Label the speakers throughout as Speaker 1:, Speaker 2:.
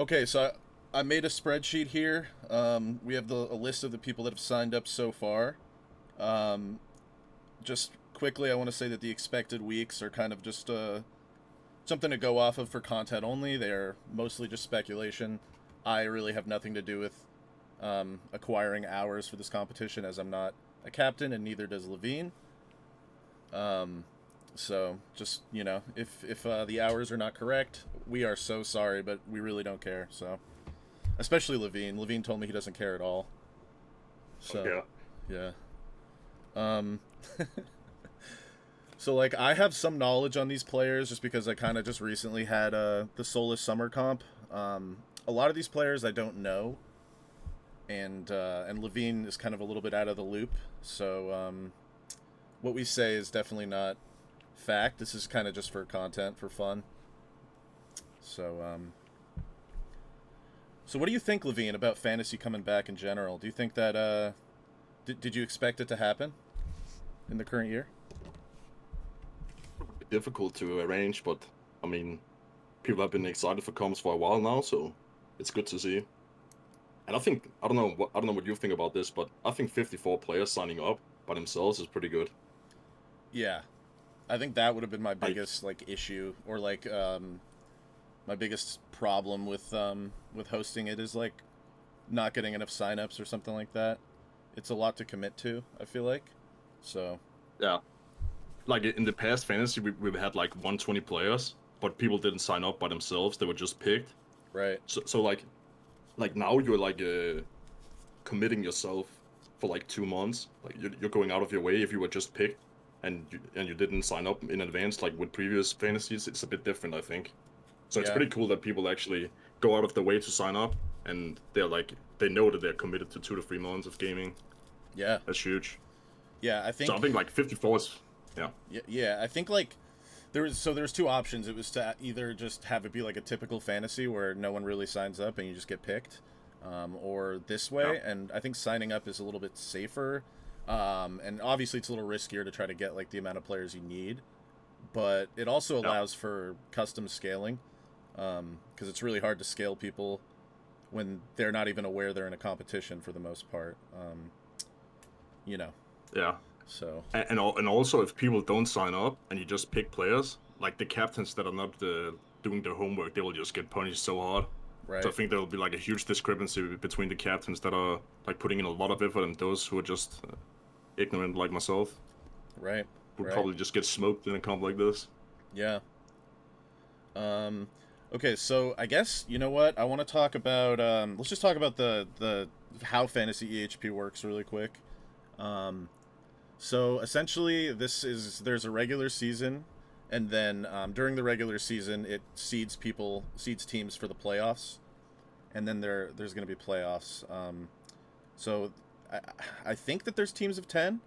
Speaker 1: Okay, so I made a spreadsheet here. We have a list of the people that have signed up so far. Um, just quickly, I want to say that the expected weeks are kind of just something to go off of for content only. They're mostly just speculation. I really have nothing to do with acquiring hours for this competition, as I'm not a captain, and neither does Lavine. Um, so just if the hours are not correct, we are so sorry, but we really don't care. So especially Lavine. Lavine told me he doesn't care at all. So
Speaker 2: Yeah.
Speaker 1: yeah. Um, so like I have some knowledge on these players just because I kind of just recently had the Soulless Summer comp. A lot of these players I don't know, and Levine is kind of a little bit out of the loop. So what we say is definitely not fact. This is kind of just for content, for fun. So so what do you think, Levine, about fantasy coming back in general? Do you think that did you expect it to happen in the current year?
Speaker 2: Difficult to arrange, but I mean, people have been excited for comms for a while now, so it's good to see. And I don't know what you think about this, but I think 54 players signing up by themselves is pretty good.
Speaker 1: Yeah, I think that would have been my
Speaker 2: Like,
Speaker 1: biggest like issue or like my biggest problem with hosting it is like not getting enough signups or something like that. It's a lot to commit to, I feel like. So,
Speaker 2: yeah, like in the past fantasy, we've had like 120 players, but people didn't sign up by themselves; they were just picked.
Speaker 1: right.
Speaker 2: So like now you're like committing yourself for like 2 months. Like you're going out of your way if you were just picked and you didn't sign up in advance like with previous fantasies. It's a bit different, I think. So it's
Speaker 1: Yeah.
Speaker 2: pretty cool that people actually go out of their way to sign up, and they know that they're committed to 2 to 3 months of gaming.
Speaker 1: Yeah.
Speaker 2: That's huge.
Speaker 1: Yeah, I
Speaker 2: So I
Speaker 1: think
Speaker 2: think like 54 is, yeah,
Speaker 1: yeah, I think like there was two options. It was to either just have it be like a typical fantasy where no one really signs up and you just get picked, or this
Speaker 2: yeah,
Speaker 1: way. And I think signing up is a little bit safer, and obviously it's a little riskier to try to get like the amount of players you need, but it also
Speaker 2: yeah,
Speaker 1: allows for custom scaling, because it's really hard to scale people when they're not even aware they're in a competition for the most part. You know,
Speaker 2: yeah.
Speaker 1: so
Speaker 2: And also if people don't sign up and you just pick players, like the captains that are not doing their homework, they will just get punished so hard. So I
Speaker 1: right,
Speaker 2: think there will be like a huge discrepancy between the captains that are like putting in a lot of effort and those who are just ignorant like myself
Speaker 1: right,
Speaker 2: would
Speaker 1: right,
Speaker 2: probably just get smoked in a comp like this.
Speaker 1: yeah. Um, okay, so I guess you know what I want to talk about. Let's just talk about the how fantasy EHP works really quick. Um, so essentially, there's a regular season, and then during the regular season, it seeds teams for the playoffs, and then there's going to be playoffs. So I, I think that there's teams of 10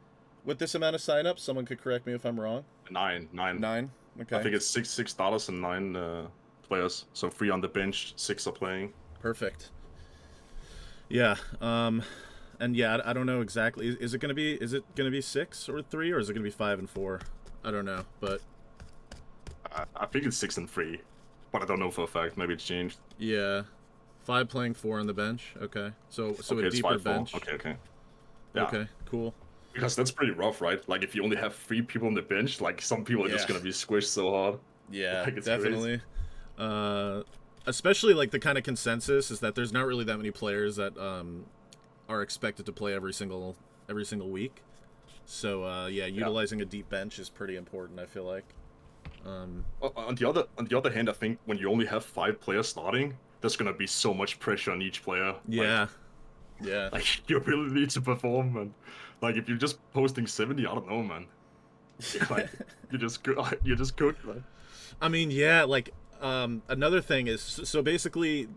Speaker 1: with this amount of signups. Someone could correct me if I'm wrong.
Speaker 2: Nine.
Speaker 1: Nine.
Speaker 2: I
Speaker 1: Okay.
Speaker 2: think it's $6 and nine players. So three on the bench, six are playing.
Speaker 1: Perfect. Yeah. And yeah, I don't know exactly. Is it gonna be 6 or 3, or is it gonna be 5 and 4? I don't know, but
Speaker 2: I think it's 6 and 3, but I don't know for a fact. Maybe it's changed.
Speaker 1: yeah, 5 playing 4 on the bench. Okay, so a
Speaker 2: Okay, it's
Speaker 1: deeper
Speaker 2: 5-4.
Speaker 1: bench.
Speaker 2: Okay, okay. Yeah.
Speaker 1: Okay, cool.
Speaker 2: Because that's pretty rough, right? Like if you only have three people on the bench, like some people are just
Speaker 1: Yeah,
Speaker 2: gonna be squished so hard.
Speaker 1: yeah,
Speaker 2: Like it's crazy.
Speaker 1: definitely. Uh, Especially like the kind of consensus is that there's not really that many players that are expected to play every single week. So yeah,
Speaker 2: Yeah.
Speaker 1: utilizing a deep bench is pretty important. I feel like. Um,
Speaker 2: On the other hand, I think when you only have five players starting, there's gonna be so much pressure on each player.
Speaker 1: yeah, yeah.
Speaker 2: Like you really need to perform, man. Like if you're just posting 70, I don't know, man. Like you just cooked, man.
Speaker 1: I mean, yeah, like another thing is so basically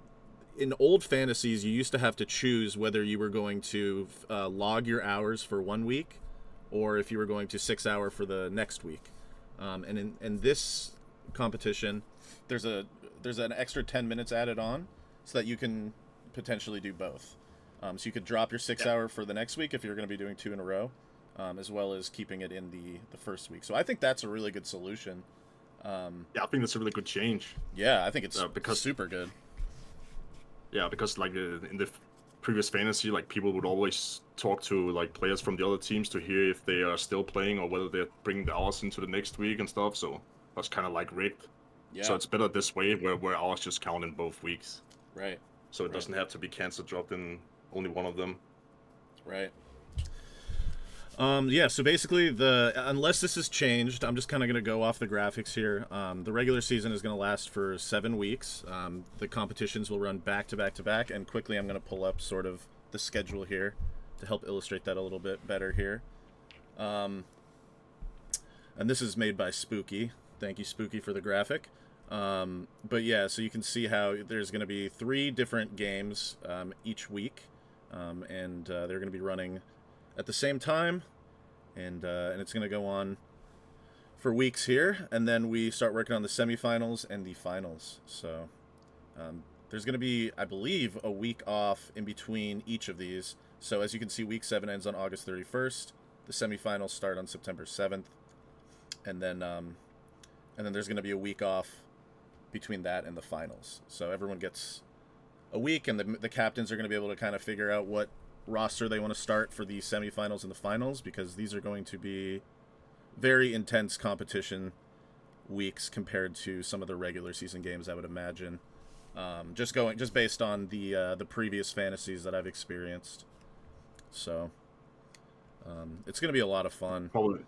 Speaker 1: in old fantasies you used to have to choose whether you were going to log your hours for 1 week or if you were going to 6 hour for the next week. And in this competition, there's a there's an extra 10 minutes added on so that you can potentially do both. So you could drop your six
Speaker 2: Yeah.
Speaker 1: hour for the next week if you're going to be doing two in a row, as well as keeping it in the first week. So I think that's a really good solution.
Speaker 2: Yeah, I think that's a really good change.
Speaker 1: Yeah, I think it's
Speaker 2: Because
Speaker 1: super good.
Speaker 2: Yeah, because like in the previous fantasy, like people would always talk to like players from the other teams to hear if they are still playing or whether they're bringing the hours into the next week and stuff. So that's kind of like rigged. So
Speaker 1: Yeah.
Speaker 2: it's better this way, where hours just count in both weeks.
Speaker 1: Right.
Speaker 2: So it
Speaker 1: Right.
Speaker 2: doesn't have to be cancer dropped in only one of them.
Speaker 1: Right. Yeah, so basically, unless this has changed, I'm just kind of going to go off the graphics here. The regular season is going to last for 7 weeks. The competitions will run back to back to back, and quickly I'm going to pull up sort of the schedule here to help illustrate that a little bit better here. And this is made by Spooky. Thank you, Spooky, for the graphic. But yeah, so you can see how there's going to be 3 different games each week, and they're going to be running at the same time, and it's going to go on for weeks here, and then we start working on the semifinals and the finals. So there's going to be, I believe, a week off in between each of these. So as you can see, week 7 ends on August 31st. The semifinals start on September 7th, and then there's going to be a week off between that and the finals. So everyone gets a week, and the captains are going to be able to kind of figure out what roster they want to start for the semifinals and the finals, because these are going to be very intense competition weeks compared to some of the regular season games, I would imagine. Just based on the previous fantasies that I've experienced. So it's going to be a lot of fun.
Speaker 2: Probably.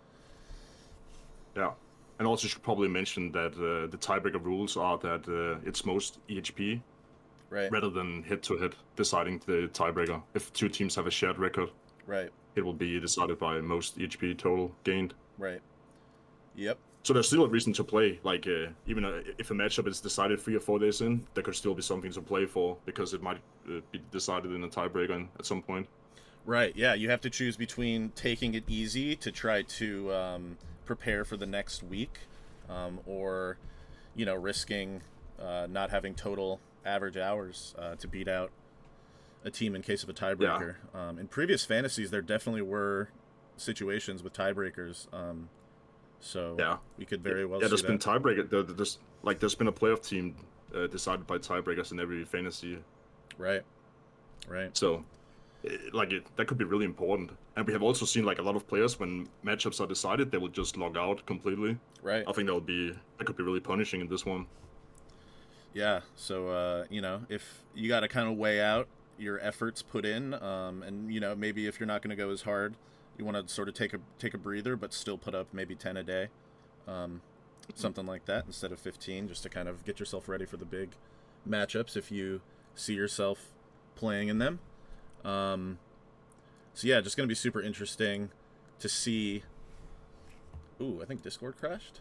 Speaker 2: Yeah. And also should probably mention that the tiebreaker rules are that it's most EHP
Speaker 1: Right.
Speaker 2: rather than head-to-head deciding the tiebreaker. If 2 teams have a shared record,
Speaker 1: Right.
Speaker 2: it will be decided by most EHP total gained.
Speaker 1: Right. Yep.
Speaker 2: So there's still a reason to play. Like even if a matchup is decided 3 or 4 days in, there could still be something to play for because it might be decided in a tiebreaker at some point.
Speaker 1: Right. Yeah. You have to choose between taking it easy to try to prepare for the next week, or risking not having total average hours to beat out a team in case of a tiebreaker. Yeah. In previous fantasies, there definitely were situations with tiebreakers. So
Speaker 2: yeah,
Speaker 1: we could very well.
Speaker 2: Yeah, there's
Speaker 1: see
Speaker 2: been
Speaker 1: that.
Speaker 2: tiebreaker. There's been a playoff team decided by tiebreakers in every fantasy.
Speaker 1: Right. Right.
Speaker 2: So, that could be really important. And we have also seen like a lot of players when matchups are decided, they will just log out completely.
Speaker 1: Right.
Speaker 2: I think that could be really punishing in this one.
Speaker 1: Yeah. So if you got to kind of weigh out your efforts put in, and maybe if you're not going to go as hard, you want to sort of take a breather, but still put up maybe 10 a day, something like that instead of 15, just to kind of get yourself ready for the big matchups if you see yourself playing in them. So yeah, just gonna be super interesting to see. Ooh, I think Discord crashed.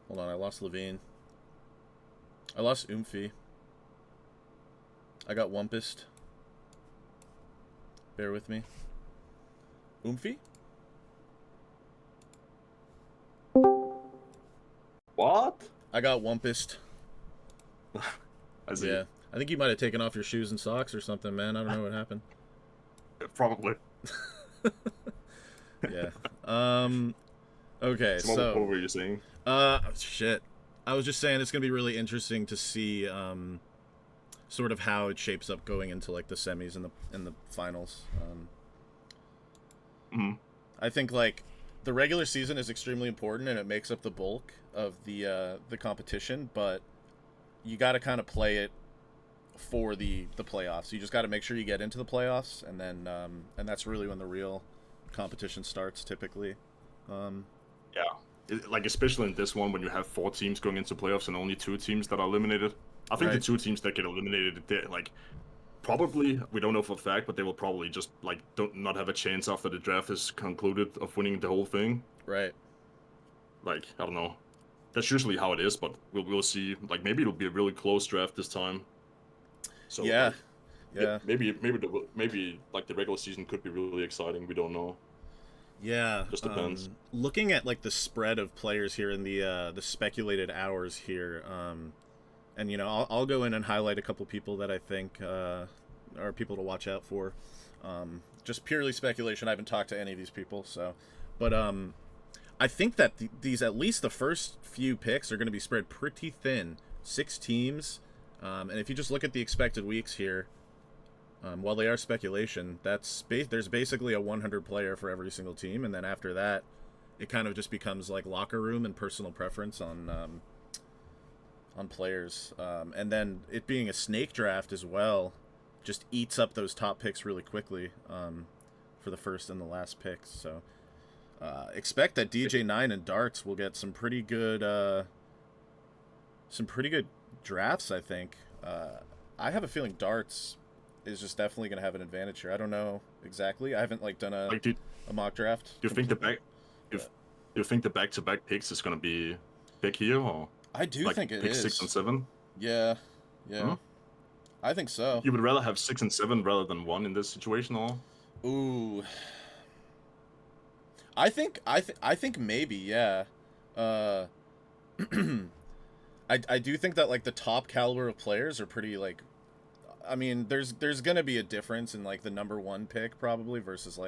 Speaker 1: Hold on, I lost Lavine. I lost Oomphy. I got Wumpist. Bear with me. Oomphy?
Speaker 2: What?
Speaker 1: I got Wumpist.
Speaker 2: I see.
Speaker 1: Yeah. I think you might have taken off your shoes and socks or something, man. I don't know what happened.
Speaker 2: Probably.
Speaker 1: Yeah. Okay, so
Speaker 2: what were you saying?
Speaker 1: Shit. I was just saying it's gonna be really interesting to see sort of how it shapes up going into like the semis and the finals. I think like the regular season is extremely important and it makes up the bulk of the competition, but you got to kind of play it for the playoffs. You just got to make sure you get into the playoffs, and then and that's really when the real competition starts typically.
Speaker 2: Yeah, like especially in this one when you have 4 teams going into playoffs and only 2 teams that are eliminated. I think
Speaker 1: Right.
Speaker 2: the 2 teams that get eliminated, they're like probably, we don't know for a fact, but they will probably just like not have a chance after the draft is concluded of winning the whole thing.
Speaker 1: Right.
Speaker 2: Like I don't know. That's usually how it is, but we'll see. Like maybe it'll be a really close draft this time. So
Speaker 1: Yeah.
Speaker 2: like,
Speaker 1: Yeah.
Speaker 2: maybe like the regular season could be really exciting. We don't know.
Speaker 1: Yeah.
Speaker 2: Just depends.
Speaker 1: Looking at like the spread of players here in the speculated hours here, and I'll go in and highlight a couple people that I think are people to watch out for. Just purely speculation. I haven't talked to any of these people, so, but I think that these, at least the first few picks, are going to be spread pretty thin. 6 teams, And if you just look at the expected weeks here, while they are speculation, there's basically a 100 player for every single team, and then after that, it kind of just becomes like locker room and personal preference on players. And then it being a snake draft as well, just eats up those top picks really quickly for the first and the last picks. So expect that DJ9 and Darts will get some pretty good drafts. I think. I have a feeling Darts is just definitely going to have an advantage here. I don't know exactly. I haven't done a mock draft.
Speaker 2: Do you think the back-to-back picks is going to be big here, or
Speaker 1: I do think it is
Speaker 2: 6 and 7?
Speaker 1: Yeah. I think so.
Speaker 2: You would rather have 6 and 7 rather than 1 in this situation, or?
Speaker 1: Ooh. I think maybe, yeah. I do think that the top caliber of players are pretty I mean, there's gonna be a difference in the number 1 pick probably versus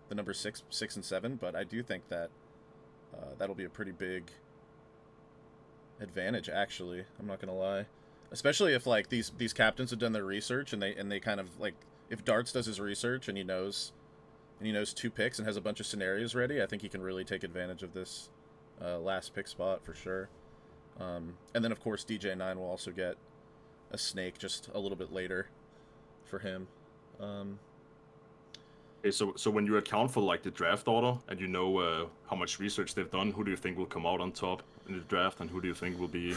Speaker 1: the number 6 and 7, but I do think that that'll be a pretty big advantage, actually. I'm not gonna lie, especially if these captains have done their research and they kind of if Darts does his research and he knows 2 picks and has a bunch of scenarios ready. I think he can really take advantage of this last pick spot for sure. And then of course DJ9 will also get a snake just a little bit later for him.
Speaker 2: Okay, so when you account for the draft order and how much research they've done, who do you think will come out on top in the draft, and who do you think will be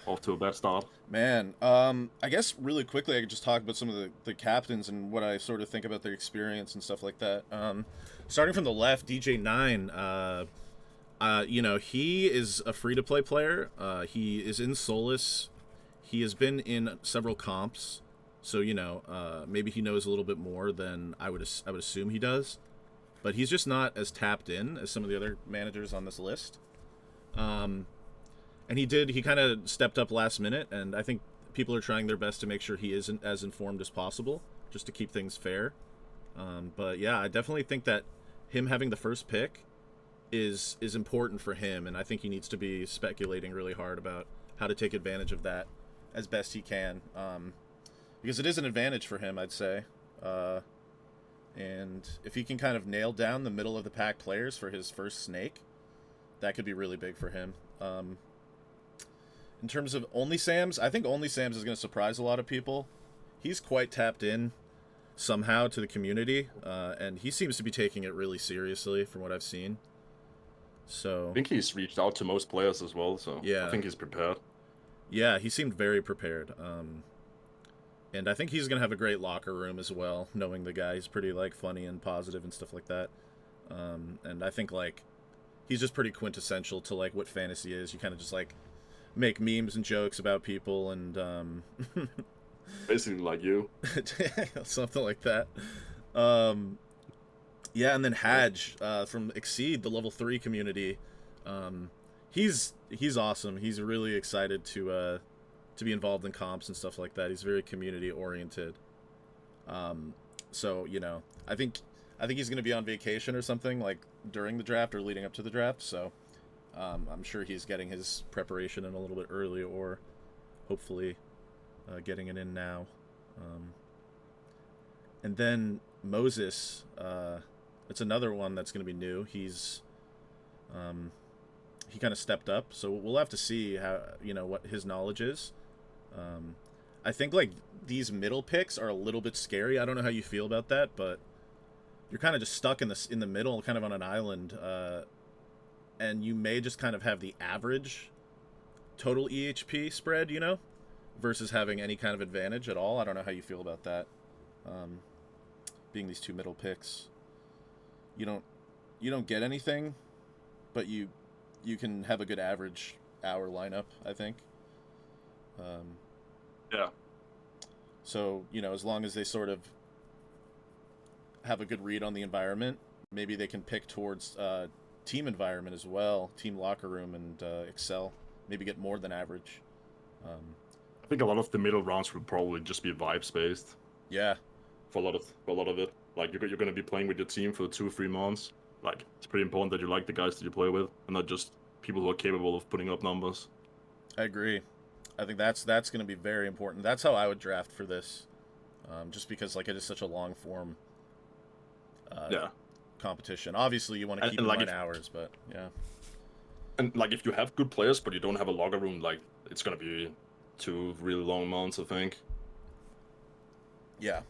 Speaker 2: off to a bad start?
Speaker 1: Man, I guess really quickly I could just talk about some of the captains and what I sort of think about their experience and stuff like that. Starting from the left, DJ9, he is a free-to-play player. He is in Solus. He has been in several comps, so maybe he knows a little bit more than I would assume he does. But he's just not as tapped in as some of the other managers on this list. And he kind of stepped up last minute, and I think people are trying their best to make sure he isn't as informed as possible, just to keep things fair. But yeah, I definitely think that him having the first pick is important for him, and I think he needs to be speculating really hard about how to take advantage of that as best he can, because it is an advantage for him, I'd say. And if he can kind of nail down the middle of the pack players for his first snake, that could be really big for him. In terms of Only Sams, I think Only Sams is going to surprise a lot of people. He's quite tapped in somehow to the community, and he seems to be taking it really seriously from what I've seen. So
Speaker 2: I think he's reached out to most players as well, so yeah. I think he's prepared.
Speaker 1: Yeah, he seemed very prepared. And I think he's going to have a great locker room as well, knowing the guy. He's pretty funny and positive and stuff like that. And I think he's just pretty quintessential to what fantasy is. You kind of just make memes and jokes about people and
Speaker 2: basically like you.
Speaker 1: Something like that. Yeah, and then Hadj from Exceed, the level 3 community. He's awesome. He's really excited to be involved in comps and stuff like that. He's very community oriented. So I think he's going to be on vacation or something during the draft or leading up to the draft. So I'm sure he's getting his preparation in a little bit early, or hopefully getting it in now. And then Moses, it's another one that's going to be new. He kind of stepped up, so we'll have to see how what his knowledge is. I think these middle picks are a little bit scary. I don't know how you feel about that, but you're kind of just stuck in the middle, kind of on an island, and you may just kind of have the average total EHP spread, versus having any kind of advantage at all. I don't know how you feel about that. Being these 2 middle picks, you don't get anything, but you can have a good average hour lineup, I think.
Speaker 2: Yeah.
Speaker 1: So, as long as they sort of have a good read on the environment, maybe they can pick towards team environment as well, team locker room, and excel. Maybe get more than average.
Speaker 2: I think a lot of the middle rounds will probably just be vibes based.
Speaker 1: Yeah.
Speaker 2: For a lot of it, you're going to be playing with your team for 2-3 months. It's pretty important that you like the guys that you play with, and not just people who are capable of putting up numbers.
Speaker 1: I agree. I think that's going to be very important. That's how I would draft for this, just because like it is such a long form
Speaker 2: Yeah,
Speaker 1: competition. Obviously, you want to keep
Speaker 2: and
Speaker 1: in
Speaker 2: like
Speaker 1: mind
Speaker 2: if
Speaker 1: hours, but yeah,
Speaker 2: if you have good players but you don't have a locker room, like it's gonna be 2 really long months, I think.
Speaker 1: yeah,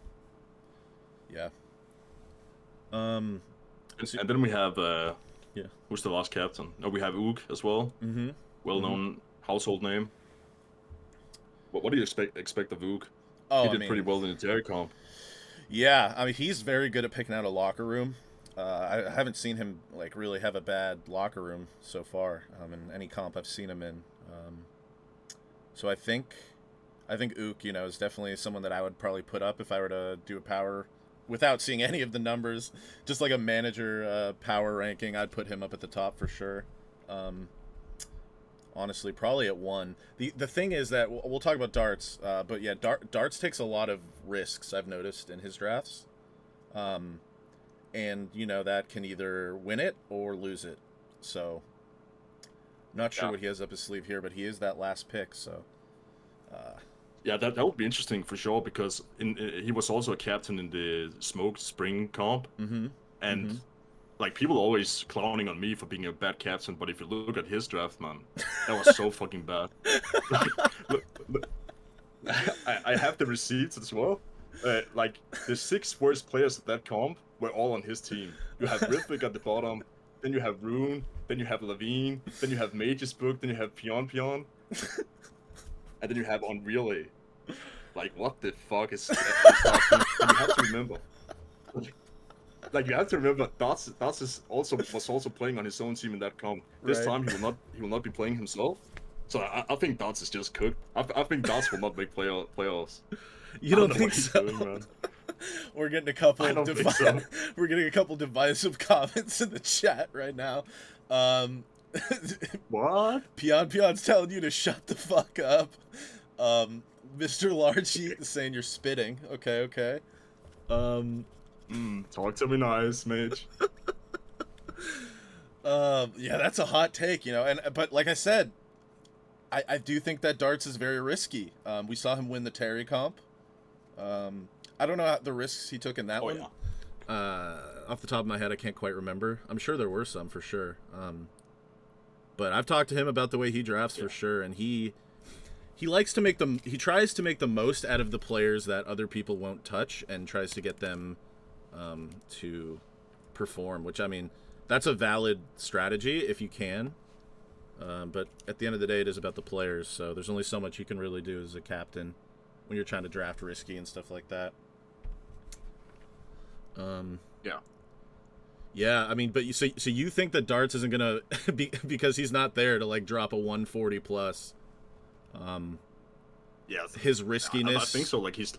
Speaker 1: yeah. Um, so,
Speaker 2: And then we have
Speaker 1: yeah.
Speaker 2: who's the last captain? No, we have Ook as well,
Speaker 1: Mm-hmm. Mm-hmm.
Speaker 2: well-known household name. What do you expect of Ook? He
Speaker 1: Oh, I
Speaker 2: did pretty
Speaker 1: mean,
Speaker 2: well in the Terry comp.
Speaker 1: yeah. I mean, he's very good at picking out a locker room. I haven't seen him like really have a bad locker room so far in any comp I've seen him in. So I think Ook, is definitely someone that I would probably put up if I were to do a power without seeing any of the numbers. Just like a manager power ranking, I'd put him up at the top for sure. Um, Honestly, probably at 1. The thing is that we'll talk about darts, but yeah, darts takes a lot of risks. I've noticed in his drafts, um, and that can either win it or lose it. So, I'm not sure
Speaker 2: Yeah,
Speaker 1: what he has up his sleeve here, but he is that last pick. So, uh,
Speaker 2: yeah, that would be interesting for sure because he was also a captain in the Smoked Spring comp,
Speaker 1: mm-hmm,
Speaker 2: and
Speaker 1: mm-hmm.
Speaker 2: like people always clowning on me for being a bad captain, but if you look at his draft, man, that was so fucking bad. Like, look, I have the receipts as well. Like the 6 worst players of that comp were all on his team. You have Rithvik at the bottom, then you have Rune, then you have Lavine, then you have Mage's Book, then you have Pion, and then you have Unreal. Like what the fuck is Dots? And you have to remember, like you have to remember, Dots was also playing on his own team in that comp. This
Speaker 1: Right.
Speaker 2: time he will not be playing himself. So I think Dots is just cooked. I think Dots will not make playoffs.
Speaker 1: You
Speaker 2: I don't
Speaker 1: don't
Speaker 2: know
Speaker 1: think
Speaker 2: what he's
Speaker 1: so?
Speaker 2: doing, man.
Speaker 1: We're getting a
Speaker 2: I
Speaker 1: couple
Speaker 2: don't think so.
Speaker 1: we're getting a couple divisive comments in the chat right now. Um,
Speaker 2: What?
Speaker 1: Pion's telling you to shut the fuck up. Um, Mr. Large Eat is saying you're spitting. Okay, okay. Um,
Speaker 2: Talk to me nice, Mage.
Speaker 1: yeah, that's a hot take, and but like I said, I do think that darts is very risky. We saw him win the Terry comp. I don't know the risks he took in that
Speaker 2: Oh
Speaker 1: one.
Speaker 2: yeah.
Speaker 1: Off the top of my head, I can't quite remember. I'm sure there were some for sure. But I've talked to him about the way he drafts for sure, and he likes to make them. He tries to make the most out of the players that other people won't touch, and tries to get them to perform. Which I mean, that's a valid strategy if you can. But at the end of the day, it is about the players. So there's only so much you can really do as a captain when you're trying to draft risky and stuff like that.
Speaker 2: Yeah.
Speaker 1: Yeah, I mean, but so you think that darts isn't gonna be because he's not there to like drop a 140 plus.
Speaker 2: Yeah.
Speaker 1: His riskiness.
Speaker 2: I think so. Like he's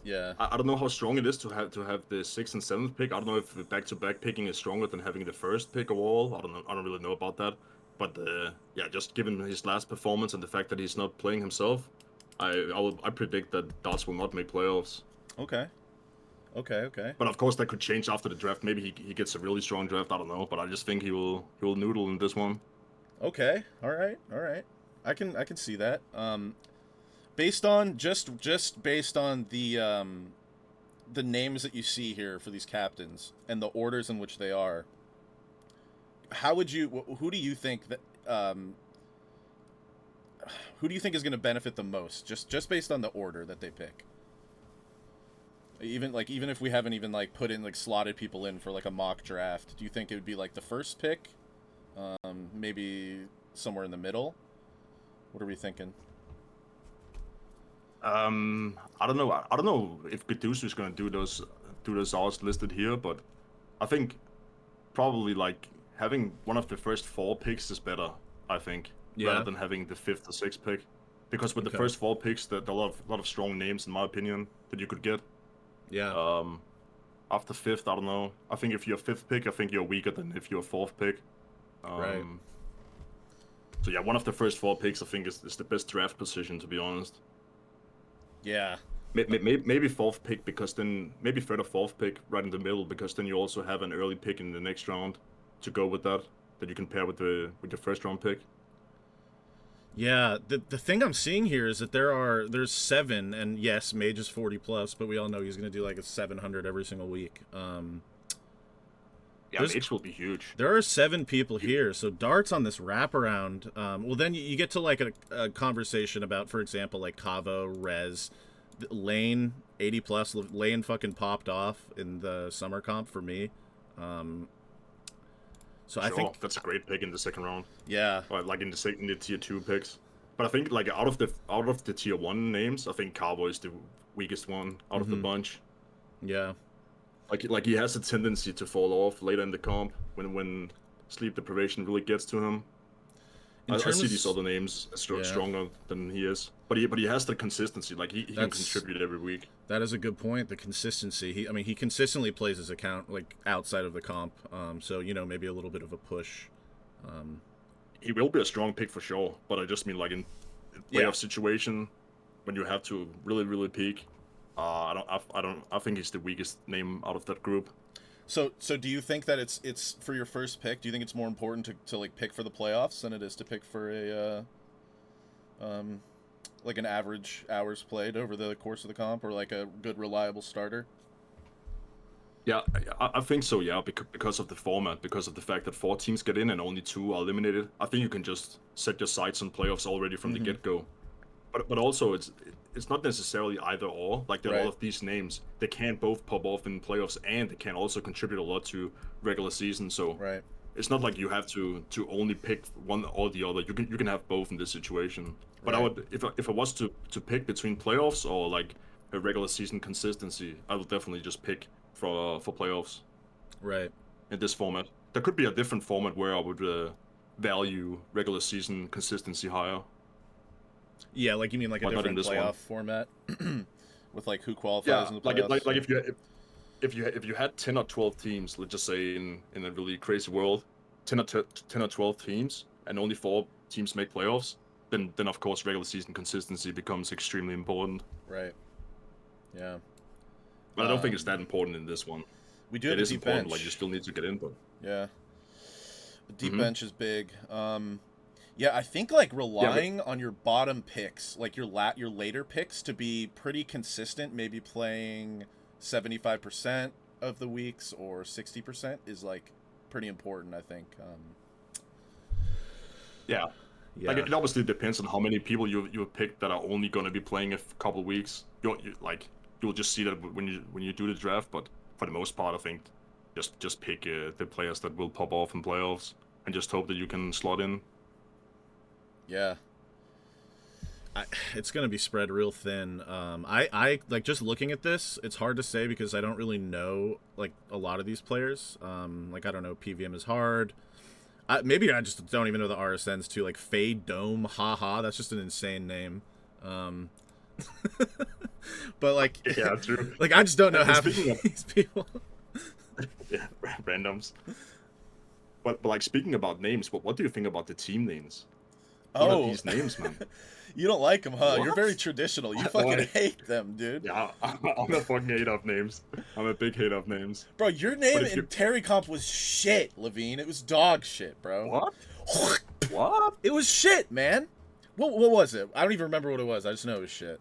Speaker 1: Yeah.
Speaker 2: I don't know how strong it is to have the 6th and 7th pick. I don't know if back-to-back picking is stronger than having the first pick overall. I don't know. I don't really know about that. But yeah, just given his last performance and the fact that he's not playing himself, I predict that Dots will not make playoffs.
Speaker 1: Okay. Okay.
Speaker 2: But of course, that could change after the draft. Maybe he gets a really strong draft. I don't know. But I just think he will noodle in this one.
Speaker 1: Okay. All right. I can see that. Based on just based on the names that you see here for these captains and the orders in which they are, how would you? Who do you think that? Who do you think is going to benefit the most? Just based on the order that they pick. Even if we haven't even like put in like slotted people in for like a mock draft, do you think it would be like the first pick? Maybe somewhere in the middle. What are we thinking?
Speaker 2: I don't know. I don't know if Bedusu is gonna do those odds listed here, but I think probably like having one of the first 4 picks is better. I think rather than having the 5th or 6th pick, because with the first 4 picks, there are a lot of strong names in my opinion that you could get.
Speaker 1: Yeah.
Speaker 2: After 5th, I don't know. I think if you're 5th pick, I think you're weaker than if you're 4th pick.
Speaker 1: Right.
Speaker 2: So yeah, one of the first 4 picks I think is the best draft position, to be honest.
Speaker 1: Yeah.
Speaker 2: Maybe 4th pick, because then maybe 3rd or 4th pick right in the middle, because then you also have an early pick in the next round to go with that you can pair with your first round pick.
Speaker 1: Yeah, the thing I'm seeing here is that there's 7, and yes, Mage is 40 plus, but we all know he's gonna do like a 700 every single week.
Speaker 2: Yeah,
Speaker 1: There's
Speaker 2: Mage will be huge.
Speaker 1: There are 7 people here, so Dart's on this wraparound. Well, then you get to like a conversation about, for example, like Kavo, Rez, Lane, 80 plus. Lane fucking popped off in the summer comp for me. So
Speaker 2: Sure,
Speaker 1: I think,
Speaker 2: that's a great pick in the second round,
Speaker 1: yeah,
Speaker 2: or like in the tier 2 picks. But I think like out of the tier 1 names, I think Cowboy is the weakest one out of the bunch.
Speaker 1: yeah.
Speaker 2: Like he has a tendency to fall off later in the comp when sleep deprivation really gets to him.
Speaker 1: In
Speaker 2: I see
Speaker 1: terms,
Speaker 2: these other names
Speaker 1: yeah,
Speaker 2: stronger than he is, but he has the consistency. Like he can
Speaker 1: that's
Speaker 2: contribute every week.
Speaker 1: that is a good point. The consistency. I mean, he consistently plays his account like outside of the comp. So maybe a little bit of a push. Um,
Speaker 2: He will be a strong pick for sure, but I just mean like in playoff situation when you have to really peak. I think he's the weakest name out of that group.
Speaker 1: So do you think that it's for your first pick? Do you think it's more important to like pick for the playoffs than it is to pick for a like an average hours played over the course of the comp, or like a good reliable starter?
Speaker 2: Yeah, I think so. Yeah, because of the format, because of the fact that 4 teams get in and only 2 are eliminated. I think you can just set your sights on playoffs already from the get go. But also it's not necessarily either or. Like there are
Speaker 1: Right.
Speaker 2: all of these names, they can both pop off in playoffs and they can also contribute a lot to regular season. So
Speaker 1: Right.
Speaker 2: it's not like you have to only pick one or the other. You can have both in this situation. But I
Speaker 1: Right.
Speaker 2: would if I was to pick between playoffs or like a regular season consistency, I would definitely just pick for playoffs
Speaker 1: Right.
Speaker 2: in this format. There could be a different format where I would value regular season consistency higher,
Speaker 1: Yeah, like you mean like a
Speaker 2: but not in
Speaker 1: different
Speaker 2: this
Speaker 1: playoff
Speaker 2: one.
Speaker 1: format with like who qualifies
Speaker 2: Yeah,
Speaker 1: in the
Speaker 2: like
Speaker 1: playoffs.
Speaker 2: like if you had 10 or 12 teams, let's just say in a really crazy world, 10 or 12 teams and only 4 teams make playoffs, then of course regular season consistency becomes extremely important.
Speaker 1: Right. Yeah.
Speaker 2: But I don't think it's that important in this one.
Speaker 1: We do have
Speaker 2: It
Speaker 1: a
Speaker 2: is
Speaker 1: deep
Speaker 2: important, like you
Speaker 1: bench.
Speaker 2: still need to get in, but
Speaker 1: Yeah. The deep
Speaker 2: hmm
Speaker 1: bench is big. Yeah, I think like
Speaker 2: yeah, but
Speaker 1: relying on your bottom picks, like your later picks, to be pretty consistent, maybe playing 75% of the weeks or 60% is like pretty important, I think.
Speaker 2: yeah, like
Speaker 1: Yeah.
Speaker 2: it obviously depends on how many people you pick that are only going to be playing a couple weeks. You'll just see that when you do the draft, but for the most part, I think just pick the players that will pop off in playoffs and just hope that you can slot in.
Speaker 1: Yeah. It's gonna be spread real thin. I like just looking at this. It's hard to say because I don't really know like a lot of these players. Like I don't know. PVM is hard. Maybe I just don't even know the RSNs too. Like Fade Dome, haha. That's just an insane name. Um, but like,
Speaker 2: Yeah, true.
Speaker 1: like I just don't know
Speaker 2: And
Speaker 1: half
Speaker 2: speaking
Speaker 1: of
Speaker 2: of
Speaker 1: these people.
Speaker 2: yeah, randoms, but like speaking about names, what do you think about the team names? What are
Speaker 1: Oh,
Speaker 2: these names, man?
Speaker 1: you don't like them, huh? You're very
Speaker 2: What?
Speaker 1: traditional. You
Speaker 2: Why?
Speaker 1: fucking hate them, dude.
Speaker 2: Yeah, I'm a fucking hater of names. I'm a big hater of names.
Speaker 1: Bro, your
Speaker 2: But
Speaker 1: name
Speaker 2: if
Speaker 1: in
Speaker 2: you
Speaker 1: Terry Comp was shit, Levine. It was dog shit, bro.
Speaker 2: what? What?
Speaker 1: It was shit, man. What was it? I don't even remember what it was. I just know it was shit.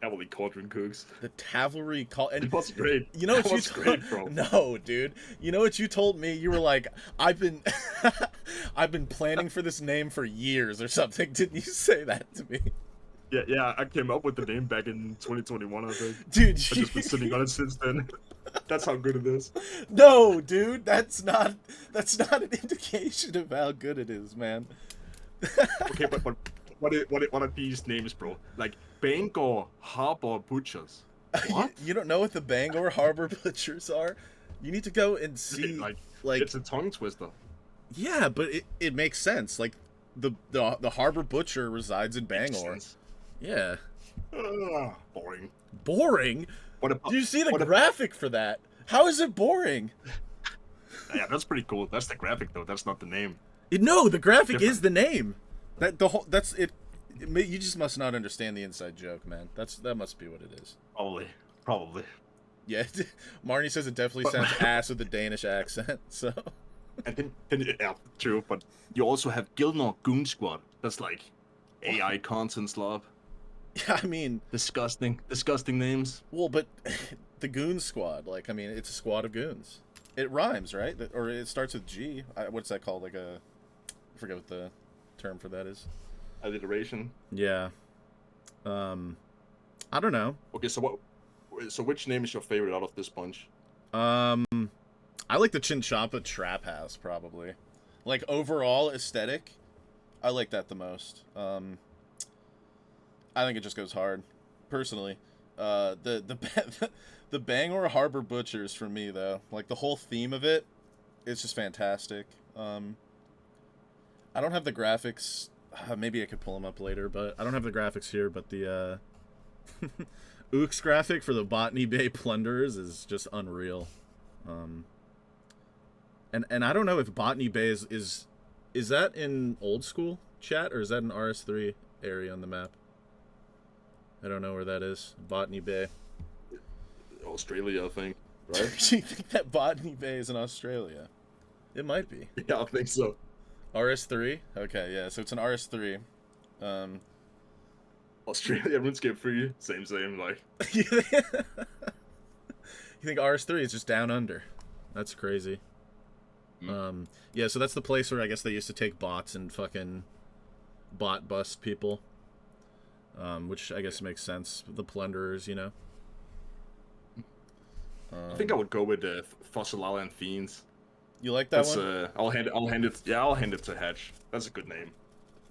Speaker 2: Heavily Cauldron Cooks.
Speaker 1: The Cavalry call, and
Speaker 2: It was great.
Speaker 1: you know
Speaker 2: That
Speaker 1: what you
Speaker 2: was
Speaker 1: told?
Speaker 2: great, bro.
Speaker 1: No, dude. You know what you told me? You were like, I've been, I've been planning for this name for years or something. Didn't you say that to me,
Speaker 2: Yeah, I came up with the name back in 2021, I think.
Speaker 1: dude?
Speaker 2: I've just been sitting on it since then. That's how good it is.
Speaker 1: No, dude. That's not an indication of how good it is, man.
Speaker 2: Okay, but what are these names, bro? Like Bangor Harbor Butchers. What?
Speaker 1: You don't know what the Bangor Harbor Butchers are? You need to go and see,
Speaker 2: Like,
Speaker 1: like,
Speaker 2: it's a tongue twister.
Speaker 1: yeah, but it makes sense. Like, the Harbor Butcher resides in
Speaker 2: Makes
Speaker 1: Bangor.
Speaker 2: sense.
Speaker 1: Yeah.
Speaker 2: Boring.
Speaker 1: Boring?
Speaker 2: What about?
Speaker 1: Do you see the
Speaker 2: What?
Speaker 1: graphic for that? How is it boring?
Speaker 2: Yeah, that's pretty cool. That's the graphic though. That's not the name.
Speaker 1: No, the graphic
Speaker 2: Different.
Speaker 1: is the name. That the whole that's it. You just must not understand the inside joke, man. That must be what it is.
Speaker 2: Probably.
Speaker 1: Yeah, Marnie says it definitely
Speaker 2: But-
Speaker 1: sounds ass with a Danish accent. So
Speaker 2: And then yeah, true. But you also have Gilnor Goon Squad. That's like AI content slob.
Speaker 1: Yeah, I mean,
Speaker 2: Disgusting, disgusting names.
Speaker 1: well, but the Goon Squad, like, I mean, it's a squad of goons. It rhymes, right? Or it starts with G. What's that called? Like I forget what the term for that is.
Speaker 2: Alliteration.
Speaker 1: Yeah. I don't know.
Speaker 2: Okay, so what? So which name is your favorite out of this bunch?
Speaker 1: Um, I like the Chinchapa Trap House probably. Like overall aesthetic, I like that the most. I think it just goes hard, personally. The Bangor Harbor Butchers for me though, like the whole theme of it, it's just fantastic. I don't have the graphics. Maybe I could pull them up later, but I don't have the graphics here. But the Ooks graphic for the Botany Bay Plunderers is just unreal. And I don't know if Botany Bay is that in old school chat or is that an RS3 area on the map? I don't know where that is. Botany Bay.
Speaker 2: Australia, I think.
Speaker 1: Do
Speaker 2: Right?
Speaker 1: you think that Botany Bay is in Australia? It might be.
Speaker 2: Yeah, I think so.
Speaker 1: RS3? Okay, yeah, so it's an RS3.
Speaker 2: Australia, RuneScape 3, same. Like,
Speaker 1: You think RS3 is just down under? That's crazy. Yeah, so that's the place where I guess they used to take bots and fucking bot bust people. Which I guess makes sense. The plunderers, you know.
Speaker 2: I think I would go with Fossil Island Fiends.
Speaker 1: You like that
Speaker 2: That's
Speaker 1: one?
Speaker 2: I'll hand it. Yeah, I'll hand it to Hedge. That's a good name.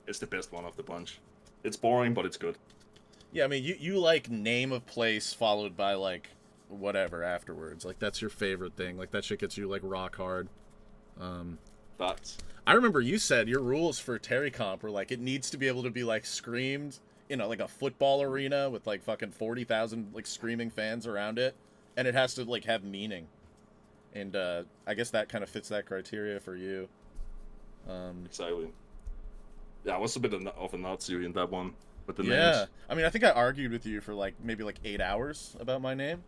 Speaker 2: It's the best one of the bunch. It's boring, but it's good.
Speaker 1: Yeah, I mean, you like name of place followed by like whatever afterwards. Like that's your favorite thing. Like that shit gets you like rock hard.
Speaker 2: That's
Speaker 1: I remember you said your rules for Terry Comp were like it needs to be able to be like screamed, you know, like a football arena with like fucking 40,000 like screaming fans around it, and it has to like have meaning. And I guess that kind of fits that criteria for you.
Speaker 2: exactly. Yeah, I was a bit of a Nazi in that one with the
Speaker 1: Yeah,
Speaker 2: names.
Speaker 1: I mean, I think I argued with you for like maybe like 8 hours about my name,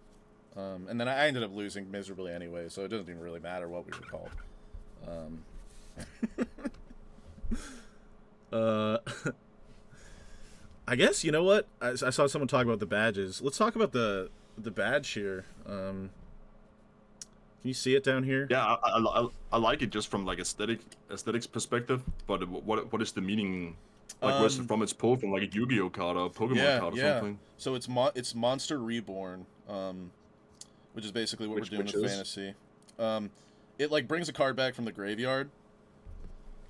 Speaker 1: and then I ended up losing miserably anyway, so it doesn't even really matter what we were called. Uh, I guess you know what I saw someone talk about the badges. Let's talk about the badge here. Can you see it down here?
Speaker 2: Yeah, I like it just from like aesthetics perspective. But what is the meaning? Like, where's it from? It's pulled from like a Yu-Gi-Oh card or a Pokemon card or something.
Speaker 1: So it's Monster Reborn, which is basically what we're doing with Fantasy. It like brings a card back from the graveyard.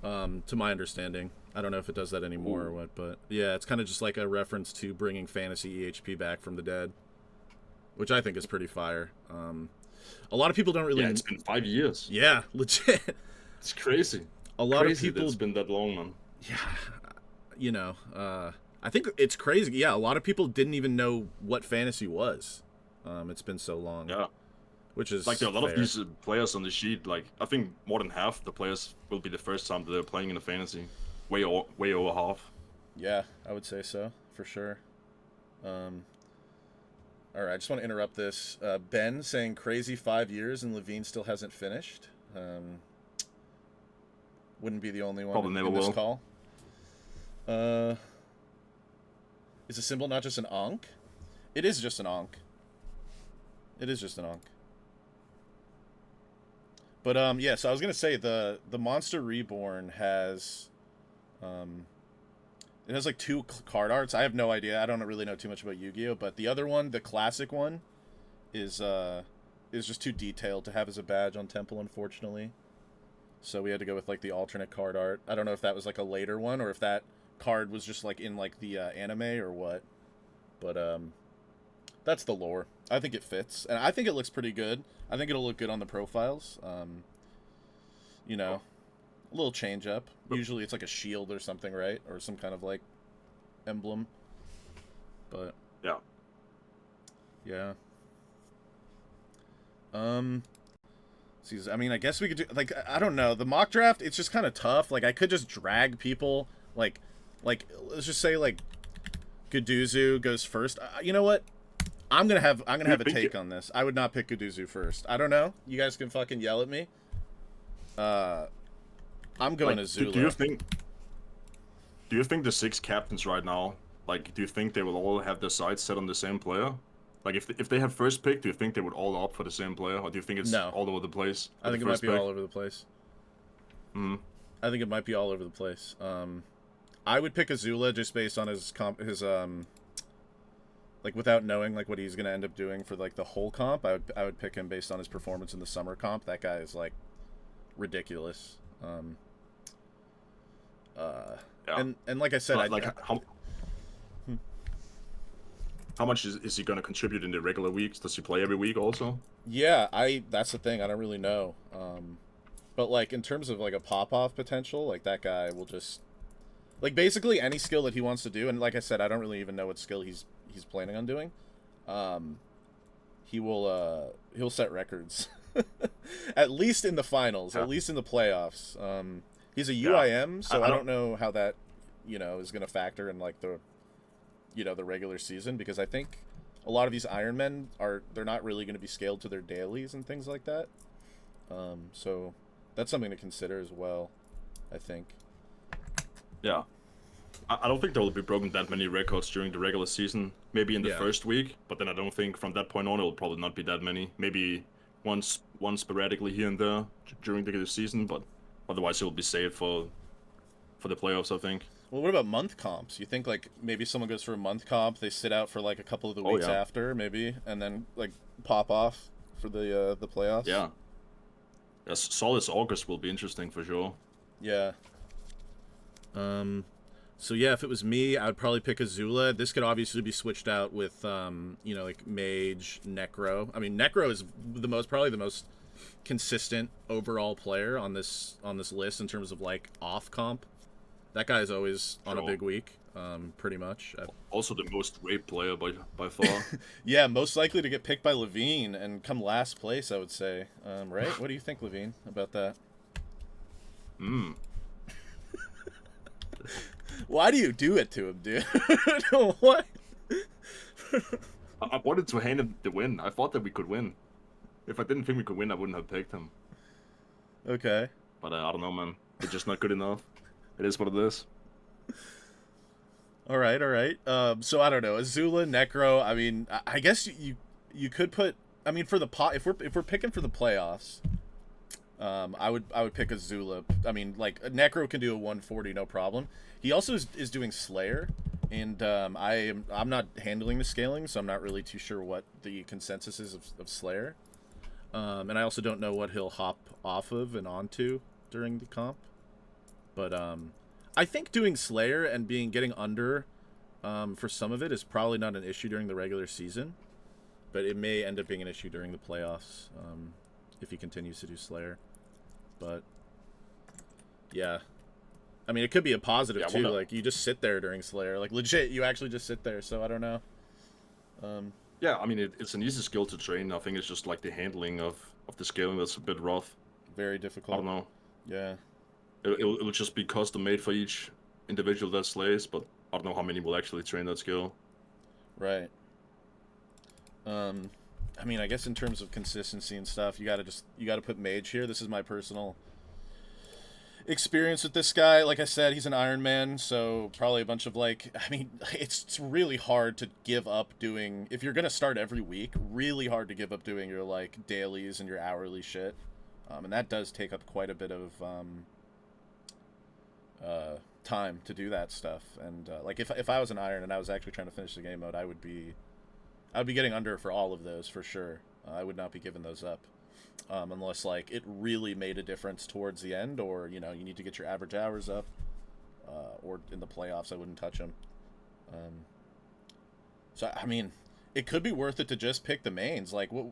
Speaker 1: To my understanding, I don't know if it does that anymore or what, but yeah, it's kind of just like a reference to bringing Fantasy EHP back from the dead, which I think is pretty fire. A lot of people don't really.
Speaker 2: Yeah, it's been 5 years.
Speaker 1: Yeah, legit.
Speaker 2: It's crazy.
Speaker 1: A lot
Speaker 2: crazy
Speaker 1: of people.
Speaker 2: It's been that long, man.
Speaker 1: Yeah, you know, I think it's crazy. Yeah, a lot of people didn't even know what Fantasy was. It's been so long.
Speaker 2: Yeah.
Speaker 1: Which is
Speaker 2: like there are a lot
Speaker 1: fair.
Speaker 2: of these players on the sheet. Like I think more than half the players will be the first time that they're playing in a fantasy. Way over half.
Speaker 1: Yeah, I would say so for sure. All right, I just want to interrupt this. Ben saying crazy 5 years and Lavine still hasn't finished. Wouldn't be the only one
Speaker 2: Probably never
Speaker 1: in this
Speaker 2: will.
Speaker 1: call. Is a symbol not just an Ankh? It is just an Ankh. It is just an Ankh. But yeah, so I was gonna say the Monster Reborn has it has like two card arts. I have no idea. I don't really know too much about Yu-Gi-Oh, but the other one, the classic one, is just too detailed to have as a badge on Temple, unfortunately. So we had to go with like the alternate card art. I don't know if that was like a later one or if that card was just like in like the anime or what. But that's the lore. I think it fits, and I think it looks pretty good. I think it'll look good on the profiles. You know, a little change up. Usually it's like a shield or something, right? Or some kind of like emblem. But
Speaker 2: Yeah.
Speaker 1: yeah. I mean, I guess we could do like I don't know. The mock draft, it's just kind of tough. Like I could just drag people like let's just say like Guduzu goes first. You know what? I'm gonna have a take on this. I would not pick Guduzu first. I don't know. You guys can fucking yell at me. I'm going
Speaker 2: Like,
Speaker 1: Azula.
Speaker 2: do you think the 6 captains right now, like, do you think they will all have their sights set on the same player? Like, if they have first pick, do you think they would all opt for the same player, or do you think it's
Speaker 1: No.
Speaker 2: all over the place
Speaker 1: I
Speaker 2: with
Speaker 1: think
Speaker 2: the
Speaker 1: it might
Speaker 2: first
Speaker 1: be
Speaker 2: pick?
Speaker 1: all over the place.
Speaker 2: Hmm.
Speaker 1: I think it might be all over the place. I would pick Azula just based on like without knowing like what he's gonna end up doing for like the whole comp. I would pick him based on his performance in the summer comp. That guy is like ridiculous.
Speaker 2: Yeah.
Speaker 1: And like I said,
Speaker 2: Like, how much is he gonna contribute in the regular weeks? Does he play every week also?
Speaker 1: yeah, that's the thing. I don't really know. But like in terms of like a pop off potential, like that guy will just like basically any skill that he wants to do. And like I said, I don't really even know what skill he's planning on doing. He'll set records, at least in the finals,
Speaker 2: Yeah.
Speaker 1: at least in the playoffs. He's a
Speaker 2: Yeah.
Speaker 1: UIM, so I
Speaker 2: don't.
Speaker 1: don't know how that is going to factor in like the regular season, because I think a lot of these Ironmen they're not really going to be scaled to their dailies and things like that. So that's something to consider as well, I think.
Speaker 2: Yeah. I don't think there will be broken that many records during the regular season. Maybe in the
Speaker 1: Yeah.
Speaker 2: first week, but then I don't think from that point on it will probably not be that many. Maybe once sporadically here and there during the season, but otherwise it will be saved for the playoffs, I think.
Speaker 1: Well, what about month comps? You think like maybe someone goes for a month comp, they sit out for like a couple of the
Speaker 2: Oh,
Speaker 1: weeks
Speaker 2: yeah.
Speaker 1: after, maybe, and then like pop off for the playoffs?
Speaker 2: Yeah. Yes, Solace August will be interesting for sure.
Speaker 1: Yeah. So yeah, if it was me, I would probably pick Azula. This could obviously be switched out with like Mage, Necro. I mean, Necro is probably the most consistent overall player on this list in terms of like off comp. That guy is always on a
Speaker 2: Sure.
Speaker 1: big week, pretty much.
Speaker 2: Also the most raped player by far.
Speaker 1: Yeah, most likely to get picked by Lavine and come last place, I would say. Right? What do you think, Lavine, about that?
Speaker 2: Hmm.
Speaker 1: Why do you do it to him, dude? What?
Speaker 2: I wanted to hand him the win. I thought that we could win. If I didn't think we could win, I wouldn't have picked him.
Speaker 1: Okay.
Speaker 2: But I don't know, man. It's just not good enough. It is what it is.
Speaker 1: All right, all right. So I don't know, Azula, Necro. I mean, I guess you could put. I mean, for the pot, if we're picking for the playoffs, I would pick Azula. I mean, like Necro can do a 140, no problem. He also is doing Slayer, and I'm not handling the scaling, so I'm not really too sure what the consensus is of Slayer. And I also don't know what he'll hop off of and onto during the comp. But I think doing Slayer and getting under for some of it is probably not an issue during the regular season, but it may end up being an issue during the playoffs if he continues to do Slayer. But yeah, I mean, it could be a positive too. Like you just sit there during Slayer, like legit, you actually just sit there. So I don't know.
Speaker 2: Yeah, I mean, it's an easy skill to train. I think it's just like the handling of the scaling that's a bit rough.
Speaker 1: Very
Speaker 2: I
Speaker 1: difficult.
Speaker 2: don't know.
Speaker 1: Yeah.
Speaker 2: It'll just be custom made for each individual that slays, but I don't know how many will actually train that skill.
Speaker 1: Right. I mean, I guess in terms of consistency and stuff, you gotta put Mage here. This is my personal experience with this guy. Like I said, he's an Iron Man, so probably a bunch of like, I mean, it's really hard to give up doing, if you're gonna start every week, really hard to give up doing your like dailies and your hourly shit. And that does take up quite a bit of time to do that stuff. And like if I was an Iron and I was actually trying to finish the game mode, I would be getting under for all of those for sure. I would not be giving those up. Unless like it really made a difference towards the end, or you need to get your average hours up, or in the playoffs I wouldn't touch them. So I mean, it could be worth it to just pick the mains. Like what?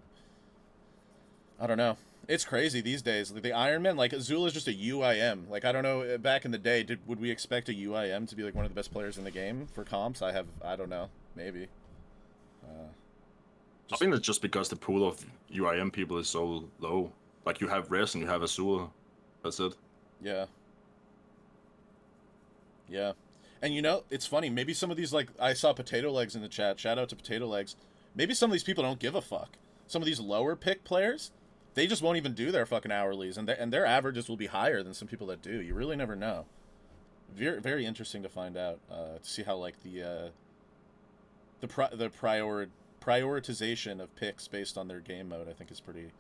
Speaker 1: I don't know. It's crazy these days. Like the Iron Man, like Azula is just a UIM. Like I don't know. Back in the day, would we expect a UIM to be like one of the best players in the game for comps? I don't know. Maybe.
Speaker 2: I think that's just because the pool of UIM people is so low. Like you have Res and you have Azula. That's it.
Speaker 1: Yeah. Yeah. And it's funny. Maybe some of these, like, I saw Potato Legs in the chat. Shout out to Potato Legs. Maybe some of these people don't give a fuck. Some of these lower pick players, they just won't even do their fucking hourlies, and their averages will be higher than some people that do. You really never know. Very very interesting to find out. To see how like the prioritization of picks based on their game mode, I think, is pretty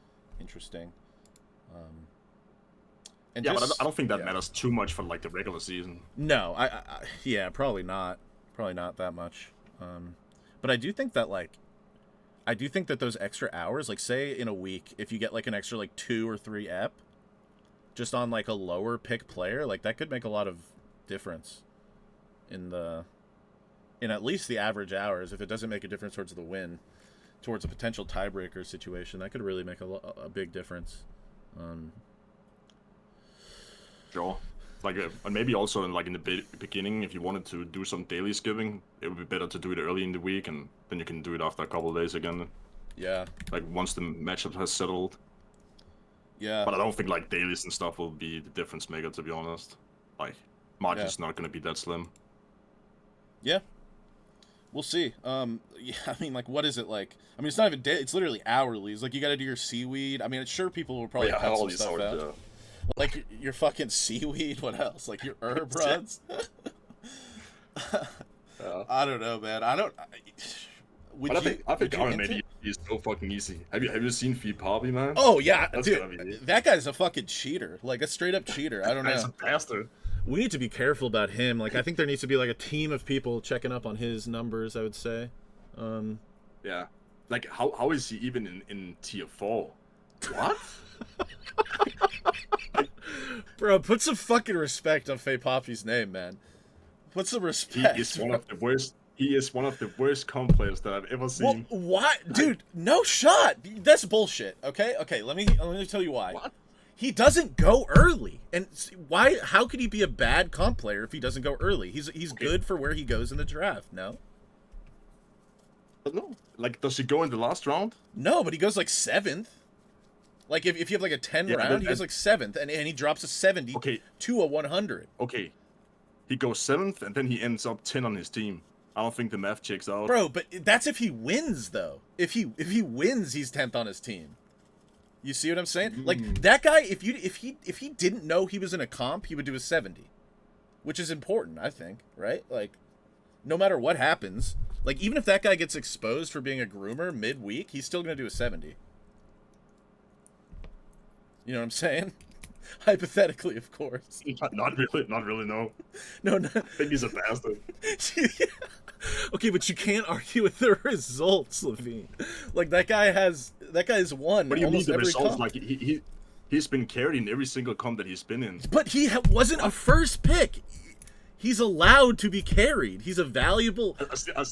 Speaker 1: interesting. And
Speaker 2: Yeah,
Speaker 1: just,
Speaker 2: but I don't think that matters too much for like the regular season.
Speaker 1: No, yeah, probably not that much. But I do think that those extra hours, like say in a week, if you get like an extra like 2 or 3 ep, just on like a lower pick player, like that could make a lot of difference in at least the average hours. If it doesn't make a difference towards the win, towards a potential tiebreaker situation, that could really make a big difference.
Speaker 2: Sure. Like, and maybe also in the beginning, if you wanted to do some daily skipping, it would be better to do it early in the week, and then you can do it after a couple of days again.
Speaker 1: Yeah.
Speaker 2: Like once the matchup has settled.
Speaker 1: Yeah.
Speaker 2: But I don't think like dailies and stuff will be the difference maker, to be honest. Like, margin's not gonna be that slim.
Speaker 1: Yeah. We'll see. Yeah, I mean, like, what is it like? I mean, it's not even it's literally hourly. It's like you got to do your seaweed. I mean, sure, people will probably cut some stuff out. Yeah. Like your fucking seaweed. What else? Like your herb runs. I don't know, man. I
Speaker 2: think RMA is so fucking easy. Have you seen Feed Poppy, man?
Speaker 1: Oh yeah, dude, that guy's a fucking cheater. Like a straight up cheater. I don't know.
Speaker 2: He's a bastard.
Speaker 1: We need to be careful about him. Like I think there needs to be like a team of people checking up on his numbers, I would say.
Speaker 2: Yeah. Like how is he even in tier 4? What?
Speaker 1: Bro, put some fucking respect on Faye Poppy's name, man. Put some respect.
Speaker 2: He is one of the worst. He is one of the worst comp players that I've ever seen.
Speaker 1: Well, what, dude? No shot. That's bullshit. Okay. Let me tell you why.
Speaker 2: What?
Speaker 1: He doesn't go early, and why? How could he be a bad comp player if he doesn't go early? He's good for where he goes in the draft. No.
Speaker 2: But no. Like, does he go in the last round?
Speaker 1: No, but he goes like 7th. Like if you have like a 10 round, he goes like 7th, and he drops a 70 to a 100.
Speaker 2: Okay. He goes 7th, and then he ends up 10 on his team. I don't think the math checks out.
Speaker 1: Bro, but that's if he wins, though. If he wins, he's 10th on his team. You see what I'm saying? Like that guy, if he didn't know he was in a comp, he would do a 70, which is important, I think, right? Like, no matter what happens, like even if that guy gets exposed for being a groomer midweek, he's still gonna do a 70. You know what I'm saying? Hypothetically, of course.
Speaker 2: Not really, no.
Speaker 1: No.
Speaker 2: I think he's a bastard.
Speaker 1: Okay, but you can't argue with the results, Lavine. Like that guy's won.
Speaker 2: What do you mean the results?
Speaker 1: Comp.
Speaker 2: Like he's been carried in every single comp that he's been in.
Speaker 1: But he wasn't a first pick. He's allowed to be carried. He's a valuable.
Speaker 2: I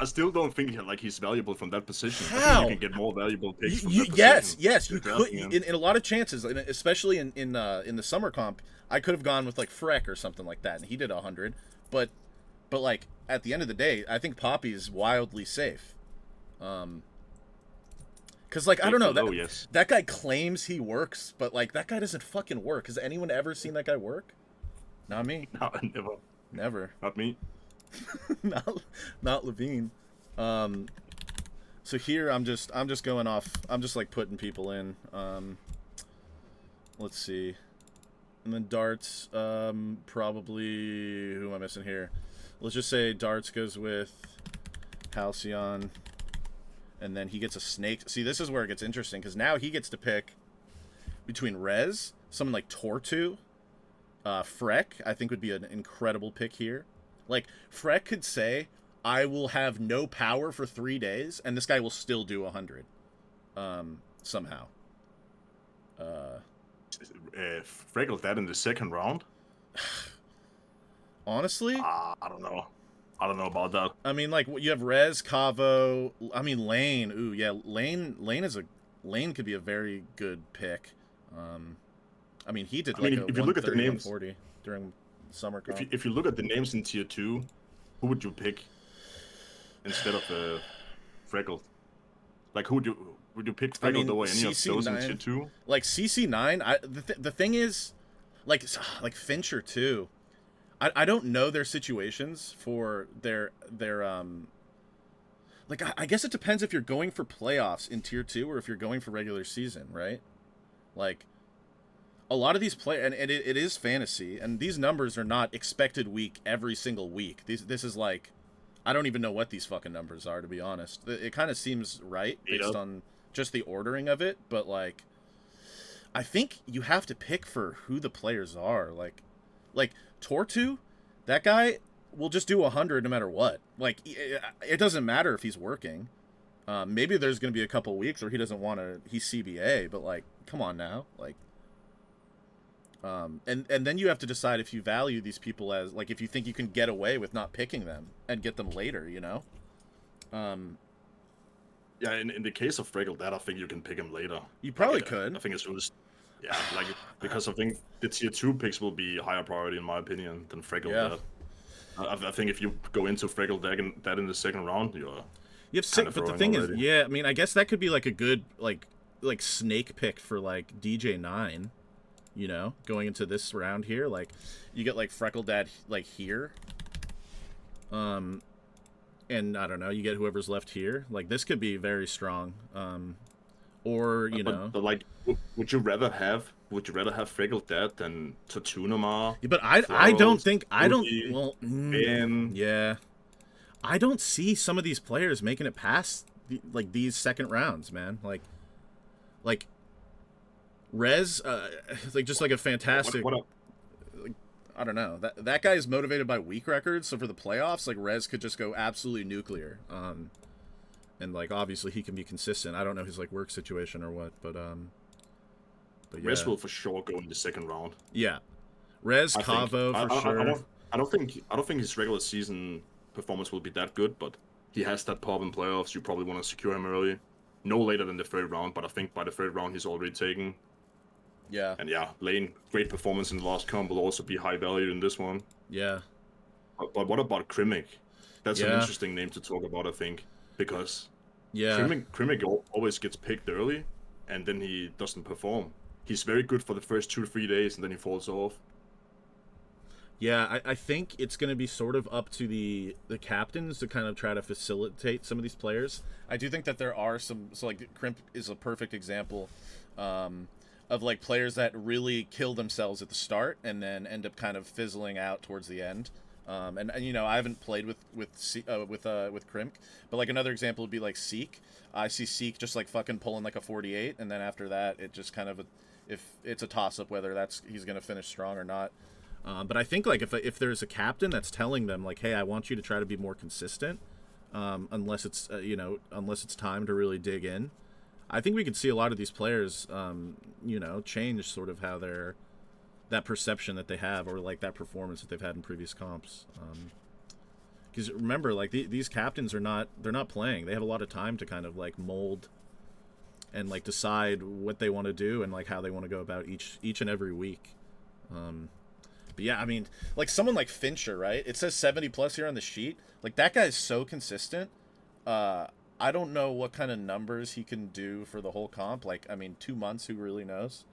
Speaker 2: still don't think like he's valuable from that position.
Speaker 1: How?
Speaker 2: I think you can get more valuable picks from that
Speaker 1: yes,
Speaker 2: position.
Speaker 1: Yes, you could. In a lot of chances, especially in the summer comp, I could have gone with like Freck or something like that, and he did 100. But like at the end of the day, I think Poppy's wildly safe. Cause like I don't know, that guy claims he works, but like that guy doesn't fucking work. Has anyone ever seen that guy work? Not me.
Speaker 2: No, never.
Speaker 1: Never.
Speaker 2: Not me.
Speaker 1: not Lavine. So here I'm just going off. I'm just like putting people in. Let's see. And then darts. Probably who am I missing here? Let's just say darts goes with Halcyon, and then he gets a snake. See, this is where it gets interesting because now he gets to pick between Rez, someone like Tortu. Freck, I think, would be an incredible pick here. Like, Freck could say, I will have no power for 3 days, and this guy will still do 100. Somehow.
Speaker 2: Freckle that in the second round?
Speaker 1: Honestly?
Speaker 2: I don't know. I don't know about that.
Speaker 1: I mean, like, you have Rez, Cavo, I mean, Lane. Ooh, yeah, Lane could be a very good pick. I mean, he did like
Speaker 2: if you look at the names
Speaker 1: 40 during summer comp.
Speaker 2: If you look at the names in tier 2, who would you pick instead of Freckle? Like, would you pick Freckle or any of those in tier 2?
Speaker 1: Like CC9, the thing is, like Fincher too. I don't know their situations for their like I guess it depends if you're going for playoffs in tier 2 or if you're going for regular season, right? Like, a lot of these and it is fantasy, and these numbers are not expected week every single week. This is like, I don't even know what these fucking numbers are, to be honest. It kind of seems right based on just the ordering of it, but like, I think you have to pick for who the players are. Like Tortu, that guy will just do 100 no matter what. Like, it doesn't matter if he's working. Maybe there's going to be a couple weeks where he doesn't want to. He's CBA, but like, come on now, like. And then you have to decide if you value these people as, like, if you think you can get away with not picking them and get them later, you know?
Speaker 2: Yeah, in the case of Friggle, that I think you can pick him later.
Speaker 1: You probably could.
Speaker 2: I think it's just, yeah, like, because I think the tier 2 picks will be higher priority, in my opinion, than Friggle.
Speaker 1: Yeah.
Speaker 2: I think if you go into Friggle that in the second round, you
Speaker 1: have sick, but the thing already. Is, yeah, I mean, I guess that could be like a good, like snake pick for, like, DJ9. You know, going into this round here, like, you get like Freckle Dad like here, and I don't know, you get whoever's left here. Like, this could be very strong, or you know.
Speaker 2: But like, would you rather have Freckle Dad than Tatunamar?
Speaker 1: Yeah, but I don't think well, yeah, I don't see some of these players making it past like these second rounds, man. Like. Rez, like, just like a fantastic. Like, I don't know. That guy is motivated by week records, so for the playoffs, like, Rez could just go absolutely nuclear. And like, obviously he can be consistent. I don't know his like work situation or what, but yeah.
Speaker 2: Rez will for sure go in the second round.
Speaker 1: Yeah, Rez, Cavo for sure.
Speaker 2: I don't think his regular season performance will be that good, but he has that pop in playoffs. You probably want to secure him early, no later than the third round. But I think by the third round he's already taken.
Speaker 1: Yeah.
Speaker 2: And yeah, Lane, great performance in the last comp, will also be high valued in this one.
Speaker 1: Yeah.
Speaker 2: But what about Krimik? That's an interesting name to talk about, I think, because Krimik always gets picked early, and then he doesn't perform. He's very good for the first 2-3 days, and then he falls off.
Speaker 1: Yeah, I think it's going to be sort of up to the captains to kind of try to facilitate some of these players. I do think that there are some, so like Crimp is a perfect example of like players that really kill themselves at the start and then end up kind of fizzling out towards the end. And you know, I haven't played with Crimp, but like another example would be like Seek. I see Seek just like fucking pulling like a 48, and then after that, it just kind of if it's a toss up whether he's going to finish strong or not. But I think like if there's a captain that's telling them like, hey, I want you to try to be more consistent, unless it's unless it's time to really dig in, I think we could see a lot of these players, change sort of how that perception that they have, or like that performance that they've had in previous comps. Because remember, like these captains they're not playing. They have a lot of time to kind of like mold and like decide what they want to do and like how they want to go about each and every week. But yeah, I mean, like someone like Fincher, right? It says 70 plus here on the sheet. Like that guy is so consistent. I don't know what kind of numbers he can do for the whole comp. Like, I mean, 2 months, who really knows?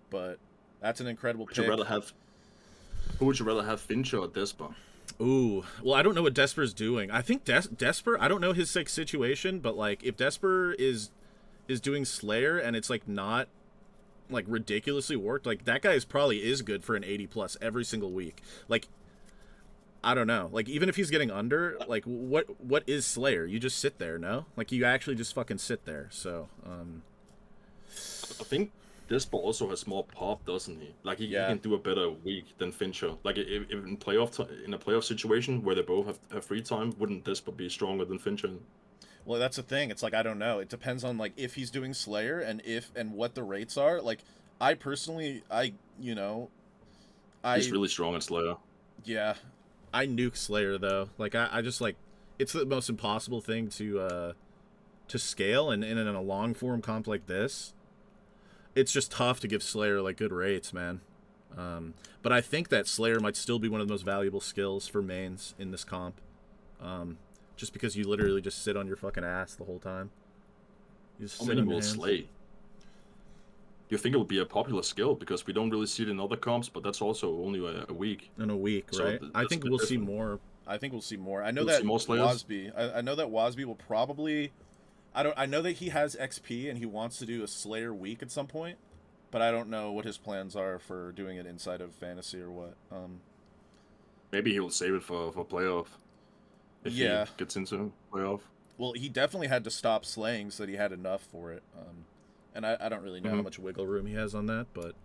Speaker 1: But that's an incredible pick.
Speaker 2: Who would you rather have, Fincher or Desper?
Speaker 1: Ooh, well, I don't know what Desper's doing. I think Desper, I don't know his like situation, but like if Desper is doing Slayer and it's like not like ridiculously worked, like that guy probably is good for an 80 plus every single week. Like, I don't know. Like, even if he's getting under, like, what is Slayer? You just sit there, no? Like, you actually just fucking sit there. So,
Speaker 2: I think Desper also has more pop, doesn't he? Like, he can do a better week than Fincher. Like, if in a playoff situation where they both have free time, wouldn't Desper be stronger than Fincher?
Speaker 1: Well, that's the thing. It's like, I don't know. It depends on like if he's doing Slayer and what the rates are. Like, I personally,
Speaker 2: he's really strong at Slayer.
Speaker 1: Yeah. I nuke Slayer though. Like I just like, it's the most impossible thing to scale, and in a long form comp like this, it's just tough to give Slayer like good rates, man. But I think that Slayer might still be one of the most valuable skills for mains in this comp. Just because you literally just sit on your fucking ass the whole time.
Speaker 2: How many will slay? You think it would be a popular skill because we don't really see it in other comps, but that's also only a week.
Speaker 1: In a week, so right? I think we'll see more. I know that Wasby. I know that Wasby will probably. I know that he has XP and he wants to do a Slayer week at some point. but I don't know what his plans are for doing it inside of fantasy or what.
Speaker 2: Maybe he'll save it for playoff if he
Speaker 1: Yeah.
Speaker 2: gets into playoff.
Speaker 1: Well, he definitely had to stop slaying so that he had enough for it. And I don't really know how much wiggle room he has on that, but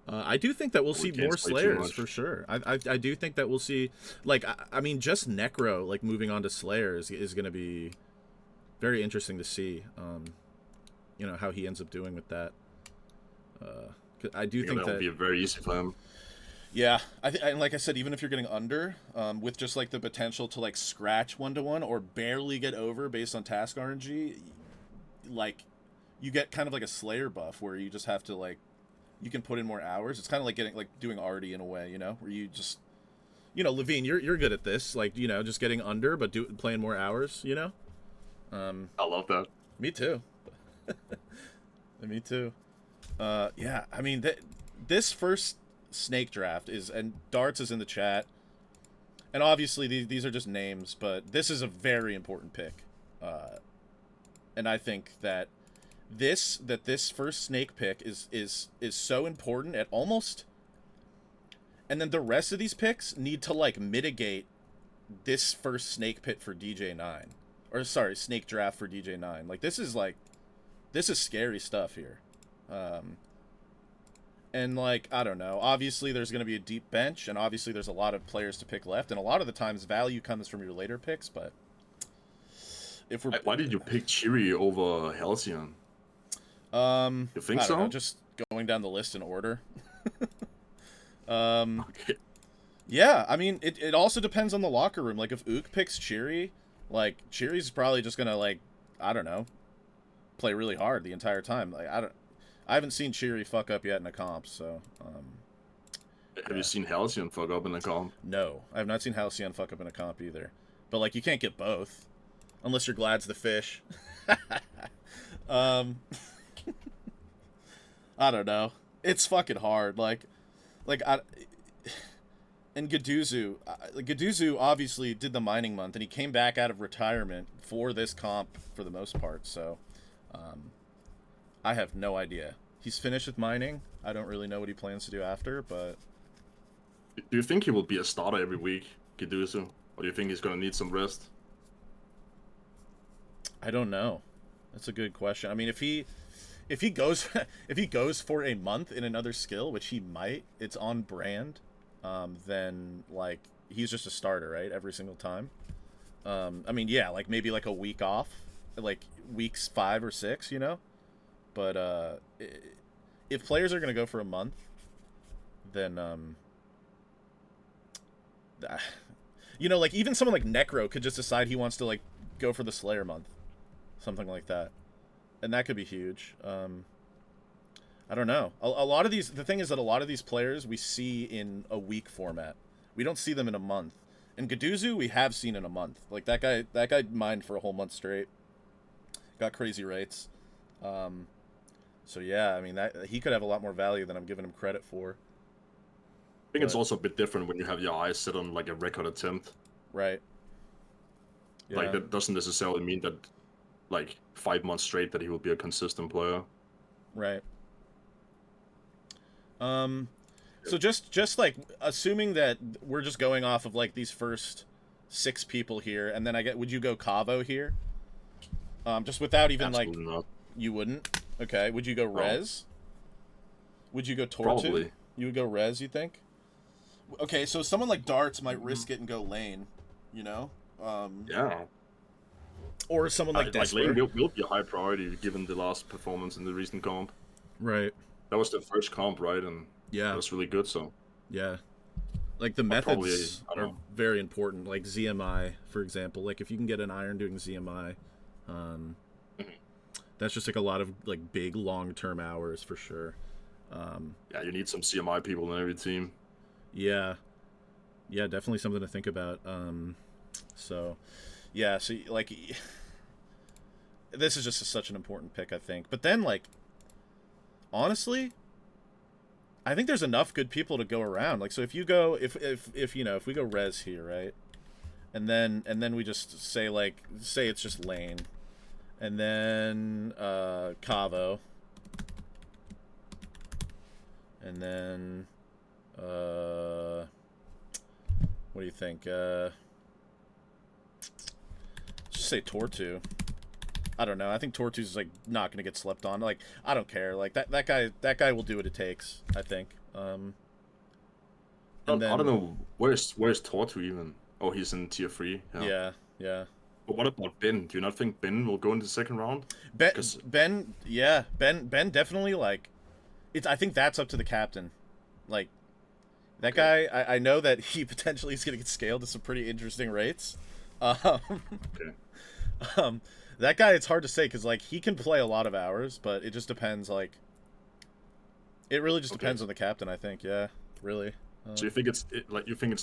Speaker 1: I do think that we'll see more Slayers for sure. I do think that we'll see, like, I mean, just Necro, like, moving on to Slayers is going to be very interesting to see, you know, how he ends up doing with that. I do think
Speaker 2: that'll be very easy for him.
Speaker 1: Yeah, and like I said, even if you're getting under, with just like the potential to like scratch 1-1 or barely get over based on task RNG, like you get kind of like a Slayer buff where you just have to like, you can put in more hours. It's kind of like getting like doing Artie in a way, you know, where you just, you know, Lavine, you're good at this, like, you know, just getting under but playing more hours, you know.
Speaker 2: I love that.
Speaker 1: Me too. Me too. Yeah, I mean this first snake draft is, and Darts is in the chat, and obviously these are just names, but this is a very important pick, and I think that this first snake pick is so important at almost, and then the rest of these picks need to like mitigate this first snake pit for DJ9, or sorry, snake draft for DJ9. Like this is scary stuff here. And, like, I don't know. Obviously, there's going to be a deep bench, and obviously there's a lot of players to pick left, and a lot of the times value comes from your later picks, but if we're...
Speaker 2: Why did you pick Chiri over Halcyon? You think
Speaker 1: I
Speaker 2: so?
Speaker 1: don't know, just going down the list in order.
Speaker 2: Okay.
Speaker 1: Yeah, I mean, it also depends on the locker room. Like, if Ook picks Chiri, like, Chiri's probably just going to, like, I don't know, play really hard the entire time. Like, I haven't seen Chiri fuck up yet in a comp, so...
Speaker 2: Have you seen Halcyon fuck up in a comp?
Speaker 1: No, I have not seen Halcyon fuck up in a comp either. But, like, you can't get both. Unless you're Glad's the fish. I don't know. It's fucking hard. And Gaduzu obviously did the mining month, and he came back out of retirement for this comp for the most part, so... I have no idea. He's finished with mining. I don't really know what he plans to do after, but...
Speaker 2: Do you think he will be a starter every week, Gidusu? Or do you think he's going to need some rest?
Speaker 1: I don't know. That's a good question. I mean, if he goes if he goes for a month in another skill, which he might, it's on brand, then, like, he's just a starter, right? Every single time. I mean, yeah, like, maybe, like, a week off. Like, weeks 5 or 6, you know? But if players are going to go for a month, then, you know, like, even someone like Necro could just decide he wants to, like, go for the Slayer month. Something like that. And that could be huge. I don't know. A lot of these... The thing is that a lot of these players we see in a week format. We don't see them in a month. And Gaduzu, we have seen in a month. Like, that guy mined for a whole month straight. Got crazy rates. So yeah, I mean, that he could have a lot more value than I'm giving him credit for.
Speaker 2: I think it's also a bit different when you have your eyes set on like a record attempt.
Speaker 1: Right.
Speaker 2: Yeah. Like that doesn't necessarily mean that like 5 months straight that he will be a consistent player.
Speaker 1: Right. So just like assuming that we're just going off of like these first 6 people here, and then would you go Cavo here? Just without even
Speaker 2: Absolutely
Speaker 1: like
Speaker 2: not.
Speaker 1: You wouldn't? Okay. Would you go Rez? Would you go Tortu?
Speaker 2: Probably.
Speaker 1: You would go Rez, you think? Okay, so someone like Darts might risk it and go Lane, you know?
Speaker 2: Yeah.
Speaker 1: Or someone like Desper.
Speaker 2: Lane will be a high priority given the last performance in the recent comp.
Speaker 1: Right.
Speaker 2: That was the first comp, right? And
Speaker 1: yeah,
Speaker 2: it was really good, so...
Speaker 1: Yeah. Like, the methods are very important. Like, ZMI, for example. Like, if you can get an Iron doing ZMI, that's just, like, a lot of, like, big, long-term hours, for sure.
Speaker 2: Yeah, you need some CMI people in every team.
Speaker 1: Yeah. Yeah, definitely something to think about. So, yeah, so, like... This is just such an important pick, I think. But then, like... Honestly... I think there's enough good people to go around. Like, so if you go, if you know, if we go Rez here, right, and then we just say it's just Lane, and then Cavo, And then, what do you think? Just say Tortu. I don't know. I think Tortu's like not gonna get slept on. Like I don't care. Like that guy will do what it takes. I think.
Speaker 2: I
Speaker 1: And
Speaker 2: don't
Speaker 1: then
Speaker 2: know where's Tortu even. Oh, he's in tier 3.
Speaker 1: yeah, yeah.
Speaker 2: But what about Ben? Do you not think Ben will go into the second round?
Speaker 1: Ben definitely like. It's. I think that's up to the captain. Like that
Speaker 2: Okay.
Speaker 1: guy. I know that he potentially is gonna get scaled to some pretty interesting rates. Um,
Speaker 2: Okay.
Speaker 1: um, that guy, it's hard to say because like he can play a lot of hours, but it just depends. Like it really just
Speaker 2: Okay.
Speaker 1: depends on the captain. I think. Yeah, really.
Speaker 2: So you think it's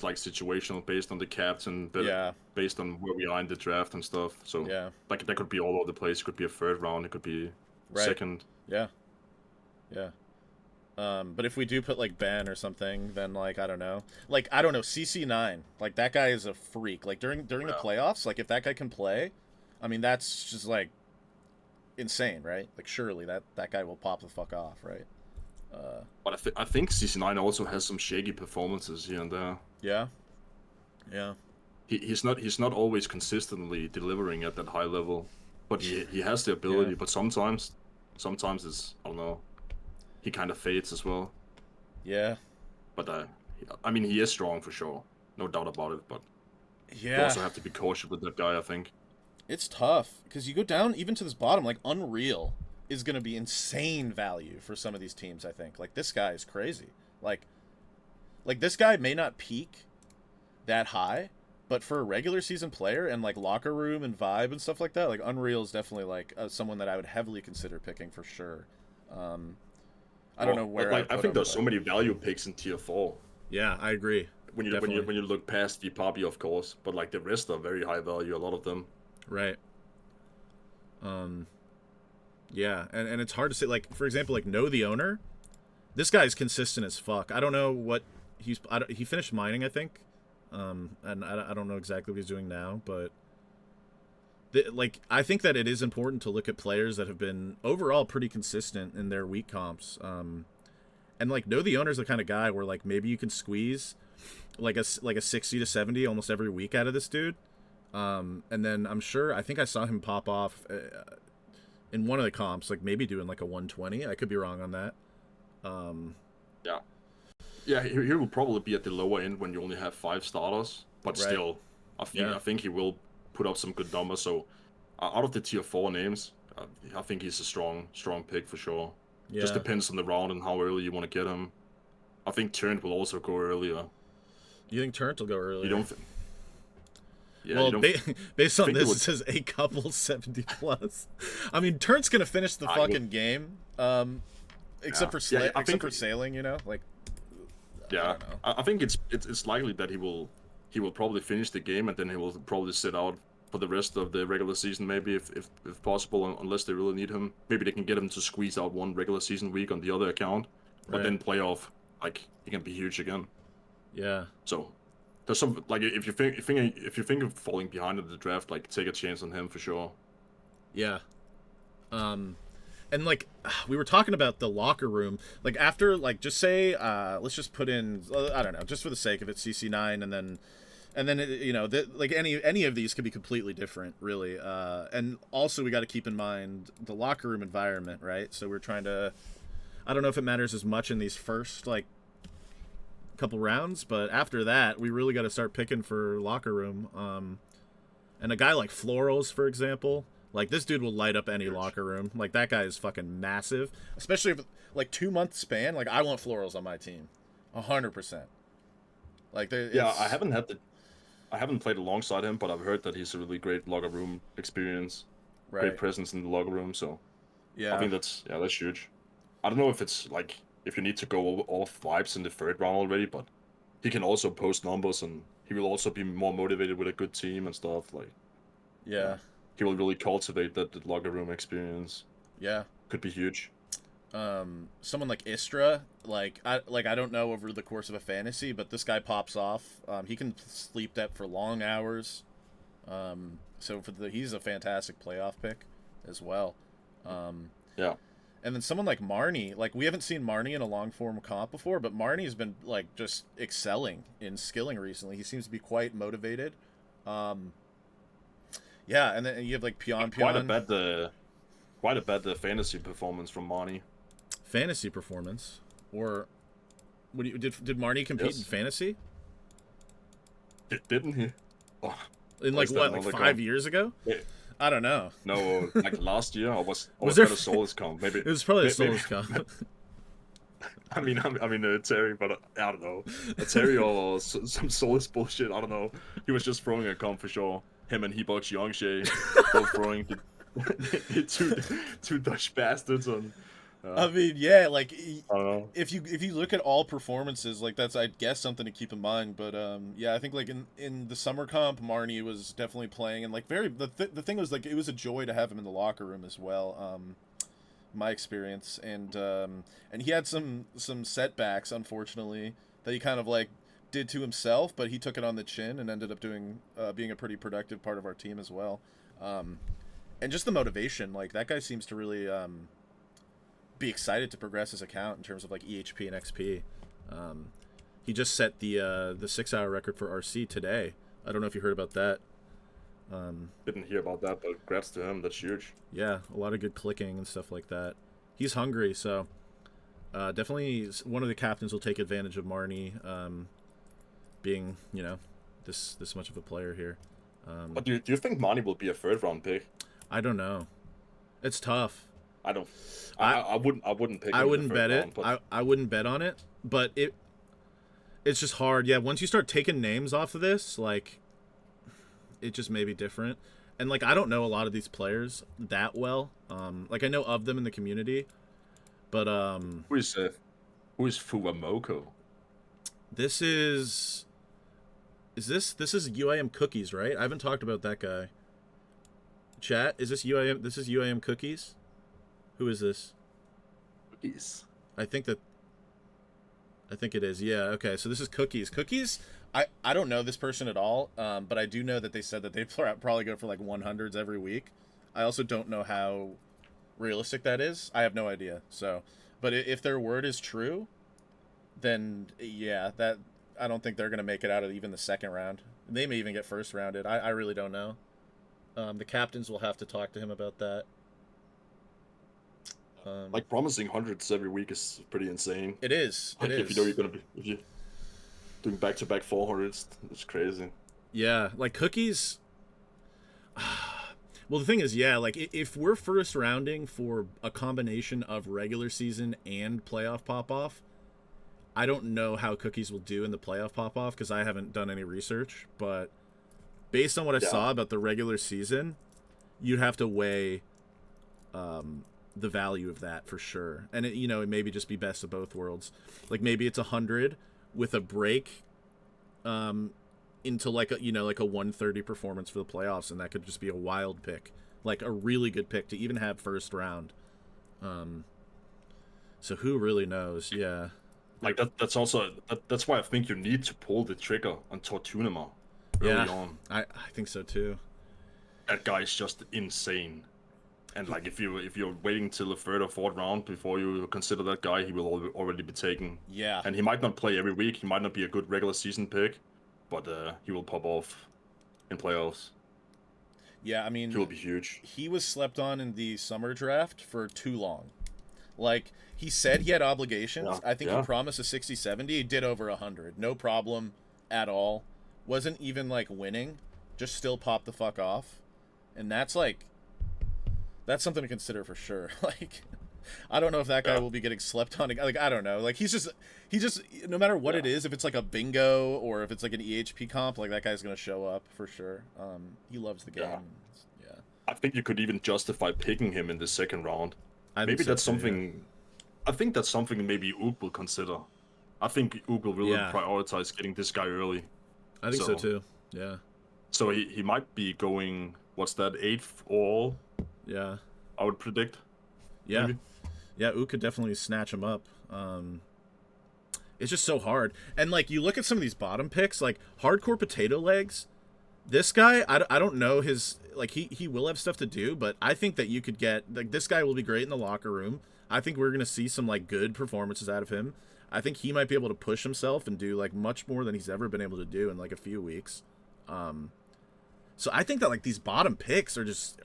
Speaker 2: like situational based on the captain, but
Speaker 1: Yeah,
Speaker 2: based on where we are in the draft and stuff. So
Speaker 1: yeah,
Speaker 2: like that could be all over the place. It could be a third round. It could be
Speaker 1: right.
Speaker 2: second.
Speaker 1: Yeah, yeah. But if we do put like Ben or something, then like I don't know, CC9, like that guy is a freak. Like during the
Speaker 2: Yeah.
Speaker 1: playoffs, like if that guy can play, I mean that's just like insane, right? Like surely that guy will pop the fuck off, right? Uh,
Speaker 2: But I think CC9 also has some shaky performances here and there.
Speaker 1: yeah, yeah,
Speaker 2: He's not always consistently delivering at that high level, but he has the
Speaker 1: yeah,
Speaker 2: ability. But sometimes it's, I don't know, he kind of fades as well.
Speaker 1: yeah,
Speaker 2: But I mean, he is strong for sure, no doubt about it. But you
Speaker 1: yeah.
Speaker 2: also have to be cautious with that guy, I think.
Speaker 1: It's tough because you go down even to this bottom. Like Unreal is gonna be insane value for some of these teams. I think like this guy is crazy. Like like this guy may not peak that high, but for a regular season player and like locker room and vibe and stuff like that, like Unreal is definitely like someone that I would heavily consider picking for sure. Um, I don't know
Speaker 2: Well,
Speaker 1: where I would
Speaker 2: like I
Speaker 1: put
Speaker 2: think
Speaker 1: him,
Speaker 2: there's
Speaker 1: but
Speaker 2: so many value picks in tier 4.
Speaker 1: yeah, I agree. Definitely
Speaker 2: When you look past Vipapi, of course, but like the rest are very high value. A lot of them.
Speaker 1: right. Um, yeah, and it's hard to say. Like for example, like Know the Owner. This guy's consistent as fuck. I don't know what he finished mining, I think. And I don't know exactly what he's doing now, but like I think that it is important to look at players that have been overall pretty consistent in their week comps. And like Know the Owner's the kind of guy where like maybe you can squeeze like a 60 to 70 almost every week out of this dude. And then I think I saw him pop off in one of the comps, like maybe doing like a 120. I could be wrong on that. Um,
Speaker 2: Yeah, yeah. He will probably be at the lower end when you only have 5 starters, but
Speaker 1: right.
Speaker 2: still,
Speaker 1: Yeah.
Speaker 2: I think he will put up some good numbers. So out of the tier 4 names, I think he's a strong pick for sure. Just
Speaker 1: Yeah.
Speaker 2: depends on the round and how early you want to get him. I think Turnt will also go earlier.
Speaker 1: You think Turnt will go
Speaker 2: You
Speaker 1: earlier?
Speaker 2: don't. Yeah, you
Speaker 1: Well,
Speaker 2: don't
Speaker 1: based on
Speaker 2: think it
Speaker 1: this,
Speaker 2: would.
Speaker 1: it says a couple 70 plus. I mean, Turnt's gonna finish the
Speaker 2: I would.
Speaker 1: fucking game.
Speaker 2: Yeah, yeah. I
Speaker 1: Except
Speaker 2: think.
Speaker 1: for sailing, you know, like I
Speaker 2: Yeah,
Speaker 1: don't know.
Speaker 2: I think it's likely that he will probably finish the game and then he will probably sit out for the rest of the regular season, maybe if possible, unless they really need him. Maybe they can get him to squeeze out one regular season week on the other account, but
Speaker 1: Right.
Speaker 2: then playoff, like he can be huge again.
Speaker 1: Yeah.
Speaker 2: So there's some like if you think of falling behind in the draft, like take a chance on him for sure.
Speaker 1: Yeah. Um, and like we were talking about the locker room, like after like just say let's just put in I don't know, just for the sake of it, CC9, and then you know like any of these could be completely different, really. And also we got to keep in mind the locker room environment, right? So we're trying to. I don't know if it matters as much in these first like couple rounds, but after that we really got to start picking for locker room. And a guy like Florals, for example, like this dude will light up any
Speaker 2: Huge.
Speaker 1: locker room. Like that guy is fucking massive, especially if like 2 month span. Like I want Florals on my team, 100%. Like
Speaker 2: Yeah,
Speaker 1: it's
Speaker 2: I haven't played alongside him, but I've heard that he's a really great locker room experience, great
Speaker 1: right.
Speaker 2: presence in the locker room. So I
Speaker 1: Yeah,
Speaker 2: think that's huge. I don't know if it's like if you need to go off vibes in the third round already, but he can also post numbers and he will also be more motivated with a good team and stuff. Like yeah,
Speaker 1: yeah,
Speaker 2: he will really cultivate that locker room experience.
Speaker 1: yeah.
Speaker 2: Could be huge.
Speaker 1: Someone like Istra, I don't know over the course of a fantasy, but this guy pops off. He can sleep that for long hours. So he's a fantastic playoff pick as well. Um,
Speaker 2: Yeah,
Speaker 1: And then someone like Marnie, like we haven't seen Marnie in a long form comp before, but Marnie's been like just excelling in skilling recently. He seems to be quite motivated. Um, yeah, and then you have like Pion
Speaker 2: Quite a
Speaker 1: Pion.
Speaker 2: bad fantasy performance from Marnie.
Speaker 1: Fantasy performance, or what do you, did Marnie compete in
Speaker 2: Yes.
Speaker 1: fantasy
Speaker 2: Didn't he? Oh,
Speaker 1: in
Speaker 2: or
Speaker 1: like
Speaker 2: is that
Speaker 1: what, like
Speaker 2: another
Speaker 1: 5 years ago?
Speaker 2: Yeah.
Speaker 1: I don't know.
Speaker 2: No, like last year, or was
Speaker 1: there
Speaker 2: that a Souls comp? Maybe
Speaker 1: It was probably a
Speaker 2: maybe,
Speaker 1: Souls comp.
Speaker 2: Terry, but I don't know. Terry or some Souls bullshit. I don't know. He was just throwing a comp for sure. Him and Hebox Yongshay both throwing the two Dutch bastards on.
Speaker 1: I mean, yeah, like
Speaker 2: I don't know.
Speaker 1: if you look at all performances, like that's I guess something to keep in mind. But yeah, I think like in the summer comp, Marnie was definitely playing, and like the thing was like it was a joy to have him in the locker room as well. My experience, and he had some setbacks, unfortunately, that he kind of like did to himself, but he took it on the chin and ended up doing being a pretty productive part of our team as well. And just the motivation, like that guy seems to really be excited to progress his account in terms of like EHP and XP. He just set the 6-hour record for RC today. I don't know if you heard about that.
Speaker 2: Didn't hear about that, but congrats to him. That's huge.
Speaker 1: Yeah, a lot of good clicking and stuff like that. He's hungry, so definitely one of the captains will take advantage of Marnie being, this much of a player here.
Speaker 2: But do you think Marnie will be a third round pick?
Speaker 1: I don't know. It's tough.
Speaker 2: I don't. I wouldn't pick.
Speaker 1: I
Speaker 2: him
Speaker 1: wouldn't
Speaker 2: in the
Speaker 1: bet
Speaker 2: third
Speaker 1: it.
Speaker 2: round, but
Speaker 1: I wouldn't bet on it, but it's just hard. Yeah, once you start taking names off of this, like it just may be different. And like I don't know a lot of these players that well. Like I know of them in the community, but
Speaker 2: who is Fuwamoko?
Speaker 1: this is this is UIM Cookies, right? I haven't talked about that guy. Chat, is this UIM? This is UIM Cookies. Who is this?
Speaker 2: Cookies.
Speaker 1: I think it is. Yeah. Okay. So this is Cookies. Cookies. I don't know this person at all. But I do know that they said that they probably go for like 100s every week. I also don't know how realistic that is. I have no idea. So, but if their word is true, then yeah, that I don't think they're gonna make it out of even the second round. They may even get first rounded. I really don't know. The captains will have to talk to him about that.
Speaker 2: Like promising hundreds every week is pretty insane.
Speaker 1: It is.
Speaker 2: Like
Speaker 1: It
Speaker 2: if
Speaker 1: is.
Speaker 2: you know you're gonna be if you doing back-to-back 400s, it's crazy.
Speaker 1: Yeah, like Cookies. Well, the thing is, yeah, like if we're first rounding for a combination of regular season and playoff pop-off, I don't know how Cookies will do in the playoff pop-off because I haven't done any research. But based on what I saw about the regular season, you'd have to weigh the value of that for sure. And it maybe just be best of both worlds. Like maybe it's 100 with a break into like a 130 performance for the playoffs, and that could just be a wild pick, like a really good pick to even have first round. So who really knows? Yeah.
Speaker 2: Like that's why I think you need to pull the trigger on Tortunema early on.
Speaker 1: I think so too.
Speaker 2: That guy is just insane. And like if you're waiting till the third or fourth round before you consider that guy, he will already be taken.
Speaker 1: Yeah.
Speaker 2: And he might not play every week. He might not be a good regular season pick, but he will pop off in playoffs.
Speaker 1: Yeah, I mean,
Speaker 2: He will be huge.
Speaker 1: he was slept on in the summer draft for too long. Like he said he had obligations.
Speaker 2: Yeah,
Speaker 1: I think he
Speaker 2: yeah.
Speaker 1: promised a 60-70. He did over 100. No problem at all. Wasn't even like winning. Just still popped the fuck off. And that's something to consider for sure. Like I don't know if that guy will be getting slept on. Like I don't know. Like he just no matter what it is, if it's like a bingo or if it's like an EHP comp, like that guy's gonna show up for sure. He loves the game. Yeah.
Speaker 2: I think you could even justify picking him in the second round. Maybe that's something.
Speaker 1: Yeah.
Speaker 2: I think that's something maybe Ook will consider. I think Ook will really prioritize getting this guy early.
Speaker 1: I think so too. Yeah.
Speaker 2: So he might be going. What's that? 8th all.
Speaker 1: Yeah.
Speaker 2: I would predict.
Speaker 1: Yeah.
Speaker 2: Maybe.
Speaker 1: Yeah, Ook could definitely snatch him up. It's just so hard. And, like, you look at some of these bottom picks, like, Hardcore Potato Legs, this guy, I don't know his, like, he will have stuff to do, but I think that you could get, like, this guy will be great in the locker room. I think we're gonna see some like good performances out of him. I think he might be able to push himself and do like much more than he's ever been able to do in like a few weeks. So I think that like these bottom picks are just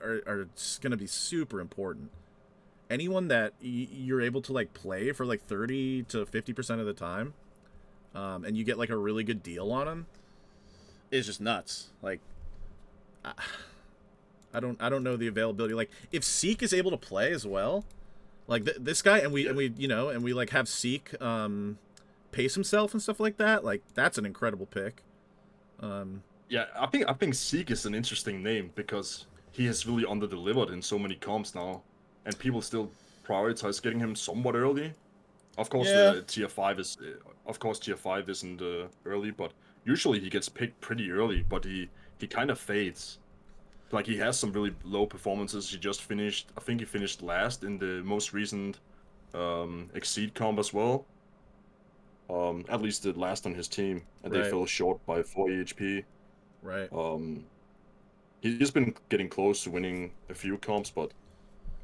Speaker 1: gonna be super important. Anyone that you're able to like play for like 30 to 50% of the time, and you get like a really good deal on them, is just nuts. Like, I don't know the availability. Like, if Seek is able to play as well, like this guy, and we like have Seek pace himself and stuff like that. Like, that's an incredible pick.
Speaker 2: Yeah, I think Zeke is an interesting name because he has really under-delivered in so many comps now, and people still prioritize getting him somewhat early. Of course,
Speaker 1: Yeah.
Speaker 2: tier 5 isn't early, but usually he gets picked pretty early. But he kind of fades. Like, he has some really low performances. I think he finished last in the most recent Exceed comp as well. At least the last on his team, and they
Speaker 1: Right.
Speaker 2: fell short by 4 EHP.
Speaker 1: Right.
Speaker 2: He's been getting close to winning a few comps, but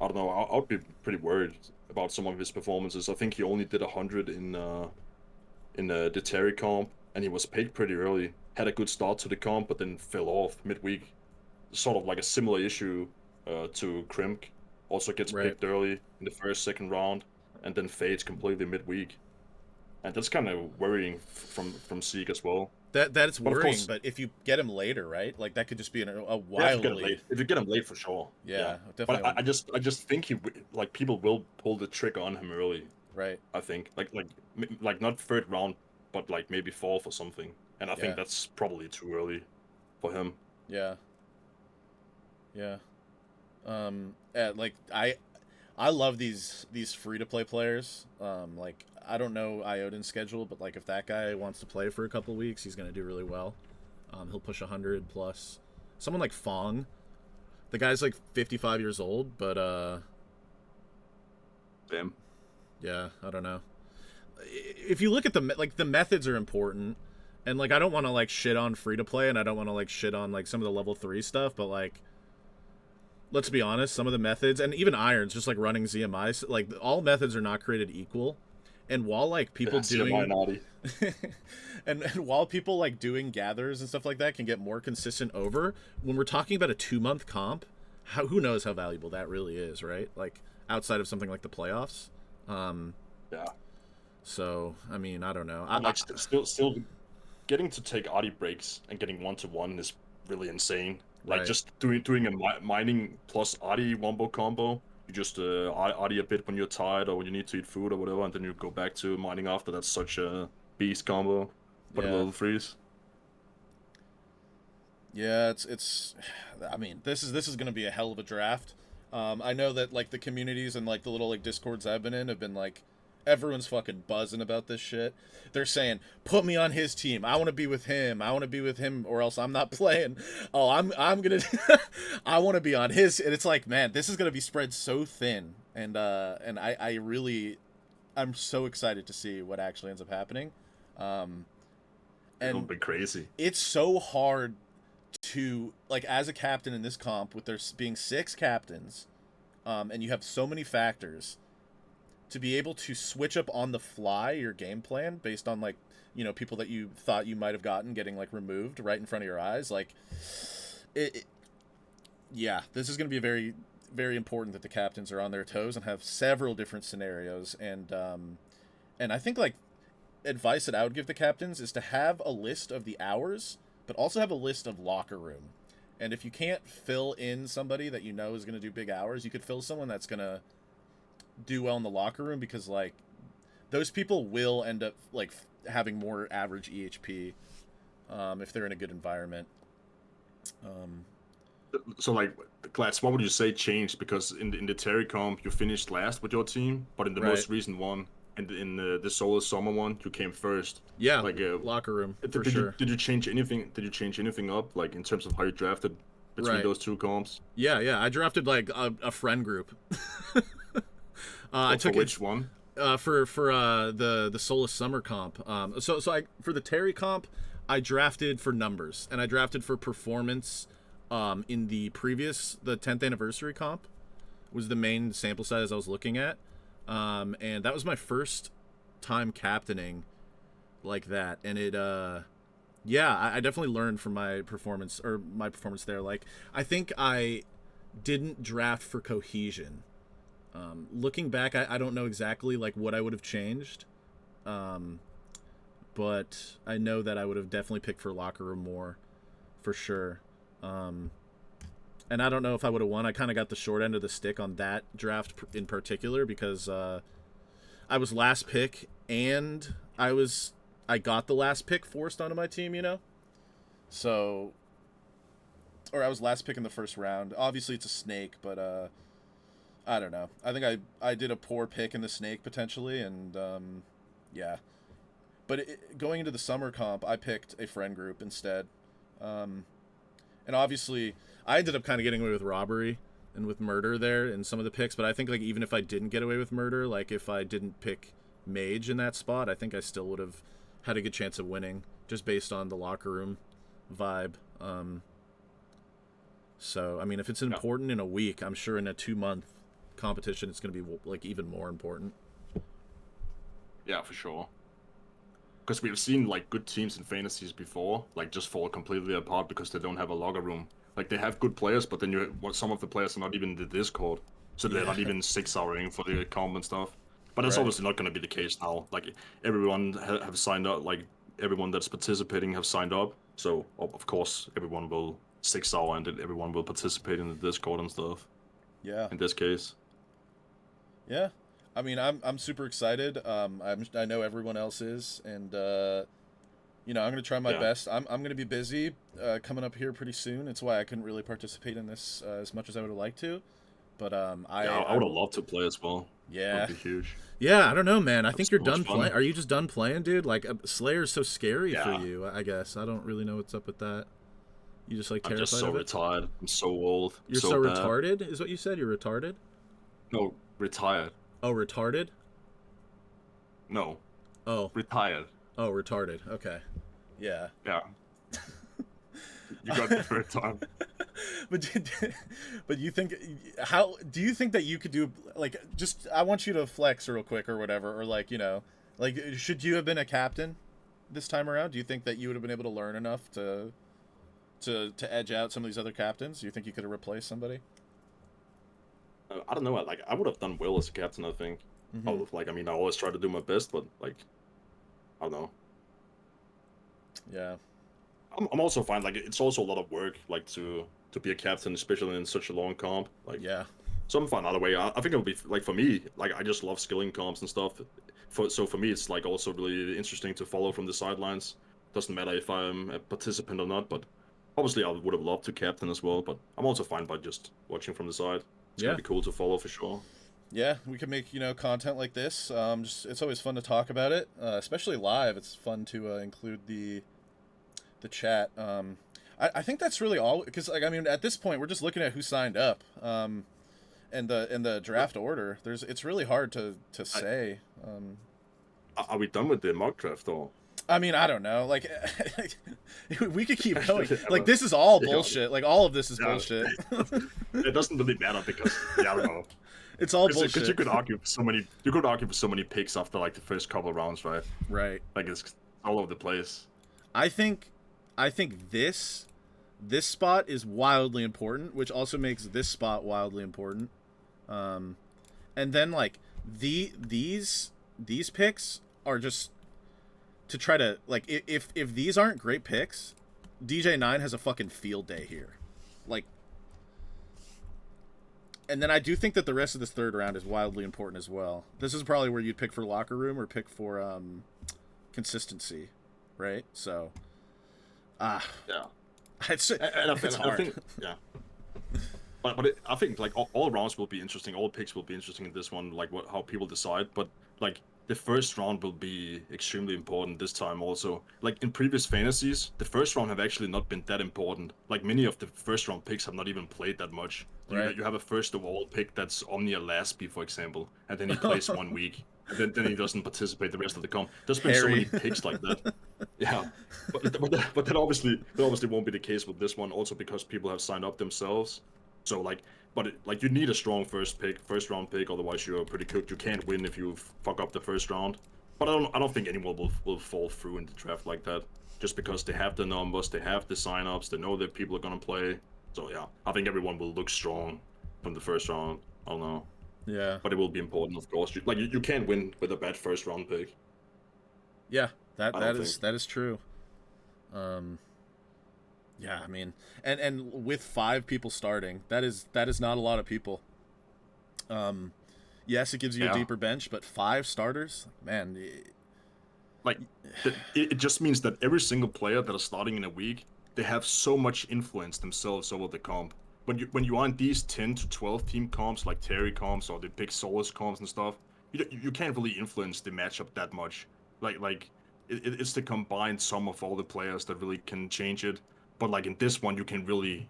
Speaker 2: I don't know. I would be pretty worried about some of his performances. I think he only did 100 in the Terry comp, and he was picked pretty early. Had a good start to the comp, but then fell off midweek. Sort of like a similar issue to Krimk. Also gets
Speaker 1: Right.
Speaker 2: picked early in the first, second round, and then fades completely midweek. And that's kind of worrying from Zeke as well.
Speaker 1: That's
Speaker 2: But of
Speaker 1: worrying,
Speaker 2: course,
Speaker 1: but if you get him later, right? Like that could just be a
Speaker 2: yeah, if you get him
Speaker 1: wildly.
Speaker 2: late, for sure.
Speaker 1: Yeah,
Speaker 2: But
Speaker 1: definitely.
Speaker 2: I just think like people will pull the trigger on him early.
Speaker 1: Right.
Speaker 2: I think like not third round, but like maybe fourth or something. And I
Speaker 1: Yeah.
Speaker 2: think that's probably too early for him.
Speaker 1: Yeah. Yeah. Like I love these free to play players. Like I don't know Ioden's schedule, but like if that guy wants to play for a couple weeks, he's gonna do really well. He'll push 100 plus. Someone like Fong, the guy's like 55 years old, but
Speaker 2: Damn.
Speaker 1: yeah, I don't know. If you look at the methods are important, and like I don't want to like shit on free to play, and I don't want to like shit on like some of the level 3 stuff, but like let's be honest, some of the methods, and even Irons, just like running ZMI, like all methods are not created equal. And while like people doing and while people like doing gathers and stuff like that can get more consistent over, when we're talking about a 2-month comp, who knows how valuable that really is, right? Like outside of something like the playoffs.
Speaker 2: Yeah.
Speaker 1: So I mean, I don't know.
Speaker 2: Like still getting to take Adi breaks and getting 1-to-1 is really insane. Like
Speaker 1: Right.
Speaker 2: just doing a mining plus Adi wombo combo. You just Adi a bit when you're tired or when you need to eat food or whatever, and then you go back to mining after. That's such a beast combo for the
Speaker 1: Yeah.
Speaker 2: level 3s.
Speaker 1: Yeah, it's. I mean, this is going to be a hell of a draft. I know that like the communities and like the little like discords I've been in have been like, everyone's fucking buzzing about this shit. They're saying, "Put me on his team. I want to be with him. I want to be with him, or else I'm not playing." Oh, I'm gonna. I want to be on his. And it's like, man, this is gonna be spread so thin, and I really, I'm so excited to see what actually ends up happening.
Speaker 2: It'll
Speaker 1: And
Speaker 2: be crazy.
Speaker 1: it's so hard to like as a captain in this comp with there being 6 captains, and you have so many factors to be able to switch up on the fly your game plan based on like people that you thought you might have gotten getting like removed right in front of your eyes. Like yeah, this is going to be a very very important that the captains are on their toes and have several different scenarios. And I think like advice that I would give the captains is to have a list of the hours, but also have a list of locker room. And if you can't fill in somebody that you know is going to do big hours, you could fill someone that's going to do well in the locker room, because like those people will end up like having more average EHP if they're in a good environment.
Speaker 2: So like, Glass, what would you say changed? Because in the Terry comp you finished last with your team, but in the
Speaker 1: Right.
Speaker 2: most recent one, and in the solo summer one, you came first.
Speaker 1: Yeah,
Speaker 2: Like
Speaker 1: locker room for
Speaker 2: did
Speaker 1: sure.
Speaker 2: you change anything? Did you change anything up, like in terms of how you drafted between
Speaker 1: Right.
Speaker 2: those two comps?
Speaker 1: Yeah. I drafted like a friend group. I
Speaker 2: For
Speaker 1: took
Speaker 2: which
Speaker 1: it
Speaker 2: one?
Speaker 1: for the Solus Summer comp. So I for the Terry comp, I drafted for numbers, and I drafted for performance. In the 10th anniversary comp was the main sample size I was looking at. And that was my first time captaining like that, and it yeah, I definitely learned from my performance there. Like, I think I didn't draft for cohesion. Looking back, I don't know exactly like what I would have changed, but I know that I would have definitely picked for locker room more, for sure. And I don't know if I would have won. I kind of got the short end of the stick on that draft in particular because I was last pick and I got the last pick forced onto my team, you know? So, or I was last pick in the first round. Obviously, it's a snake, but I don't know. I think I did a poor pick in the snake potentially, and yeah. But going into the summer comp, I picked a friend group instead. And obviously, I ended up kind of getting away with robbery and with murder there in some of the picks, but I think like even if I didn't get away with murder, like if I didn't pick mage in that spot, I think I still would have had a good chance of winning just based on the locker room vibe. So I mean, if it's important in a week, I'm sure in a 2-month competition it's going to be like even more important.
Speaker 2: Yeah, for sure. Because we've seen like good teams in fantasies before, like just fall completely apart because they don't have a locker room. Like they have good players, but then some of the players are not even in the Discord, so they're not even 6-houring for the comp and stuff. But that's obviously not going to be the case now. Like everyone have signed up, like everyone that's participating have signed up. So of course everyone will 6-hour and then everyone will participate in the Discord and stuff.
Speaker 1: Yeah.
Speaker 2: In this case.
Speaker 1: Yeah. I mean, I'm super excited. I know everyone else is, and you know, I'm gonna try my best. I'm gonna be busy coming up here pretty soon. It's why I couldn't really participate in this as much as I would have liked to. But I
Speaker 2: would have loved to play as well.
Speaker 1: Yeah,
Speaker 2: that'd be huge.
Speaker 1: Yeah, I don't know, man. I think
Speaker 2: so
Speaker 1: you're done
Speaker 2: fun.
Speaker 1: playing. Are you just done playing, dude? Like Slayer's so scary for you. I guess I don't really know what's up with that. You just like terrified
Speaker 2: I'm just so
Speaker 1: of it?
Speaker 2: retired. I'm so old.
Speaker 1: You're so retarded, is what you said? You're retarded?
Speaker 2: No, retired.
Speaker 1: Oh, retarded?
Speaker 2: No.
Speaker 1: Oh.
Speaker 2: Retired.
Speaker 1: Oh, retarded. Okay. Yeah.
Speaker 2: Yeah. You got the third time.
Speaker 1: But you think, how do you think that you could do, like, just I want you to flex real quick or whatever, or like, you know, like, should you have been a captain this time around? Do you think that you would have been able to learn enough to edge out some of these other captains? Do you think you could have replaced somebody?
Speaker 2: I don't know. Like I would have done well as a captain. I think. Like I mean, I always try to do my best, but like, I don't know.
Speaker 1: Yeah.
Speaker 2: I'm also fine. Like it's also a lot of work, like to be a captain, especially in such a long comp. Like
Speaker 1: yeah.
Speaker 2: So I'm fine either way. I think it'll be like for me. Like I just love skilling comps and stuff. So for me, it's like also really interesting to follow from the sidelines. Doesn't matter if I'm a participant or not, but obviously I would have loved to captain as well. But I'm also fine by just watching from the side. It's gonna be cool to follow for sure.
Speaker 1: Yeah, we could make, you know, content like this. Just it's always fun to talk about it, especially live. It's fun to include the chat. I think that's really all, because like I mean at this point we're just looking at who signed up, and the draft order. It's really hard to say.
Speaker 2: Are we done with the mock draft or?
Speaker 1: I mean, I don't know. Like, we could keep going. Like, this is all bullshit. Like, all of this is bullshit.
Speaker 2: It doesn't really matter because I don't know.
Speaker 1: It's all bullshit.
Speaker 2: Because you could argue for so many. You could argue for so many picks after like the first couple of rounds, right?
Speaker 1: Right.
Speaker 2: Like it's all over the place.
Speaker 1: I think this spot is wildly important, which also makes this spot wildly important. And then like these picks are just to try to, like, if these aren't great picks, DJ9 has a fucking field day here. Like, and then I do think that the rest of this third round is wildly important as well. This is probably where you'd pick for locker room or pick for consistency, right? So,
Speaker 2: yeah,
Speaker 1: it's
Speaker 2: hard. I think, yeah. But I think like all rounds will be interesting. All picks will be interesting in this one. Like how people decide. But like the first round will be extremely important this time also. Like in previous fantasies, the first round have actually not been that important. Like many of the first round picks have not even played that much. Right. You have a first overall pick that's Omnia Lasby, for example, and then he plays 1 week, and then he doesn't participate the rest of the comp. There's been so many picks like that. Yeah, but that obviously won't be the case with this one. Also because people have signed up themselves. So like But like you need a strong first round pick, otherwise you're pretty cooked. You can't win if you fuck up the first round. But I don't think anyone will fall through in the draft like that, just because they have the numbers, they have the signups, they know that people are gonna play. So yeah, I think everyone will look strong from the first round. I don't know,
Speaker 1: Yeah.
Speaker 2: but it will be important, of course. You can't win with a bad first round pick.
Speaker 1: Yeah. That
Speaker 2: I
Speaker 1: that
Speaker 2: don't
Speaker 1: is
Speaker 2: think.
Speaker 1: that is true. Yeah, I mean, and with 5 people starting, that is not a lot of people. Um, yes, it gives you a
Speaker 2: Yeah,
Speaker 1: deeper bench, but 5 starters, man.
Speaker 2: like it just means that every single player that is starting in a week, they have so much influence themselves over the comp. When you are in these 10 to 12 team comps like Terry comps or the big Solus comps and stuff, you can't really influence the matchup that much. It's the combined sum of all the players that really can change it. But like in this one, you can really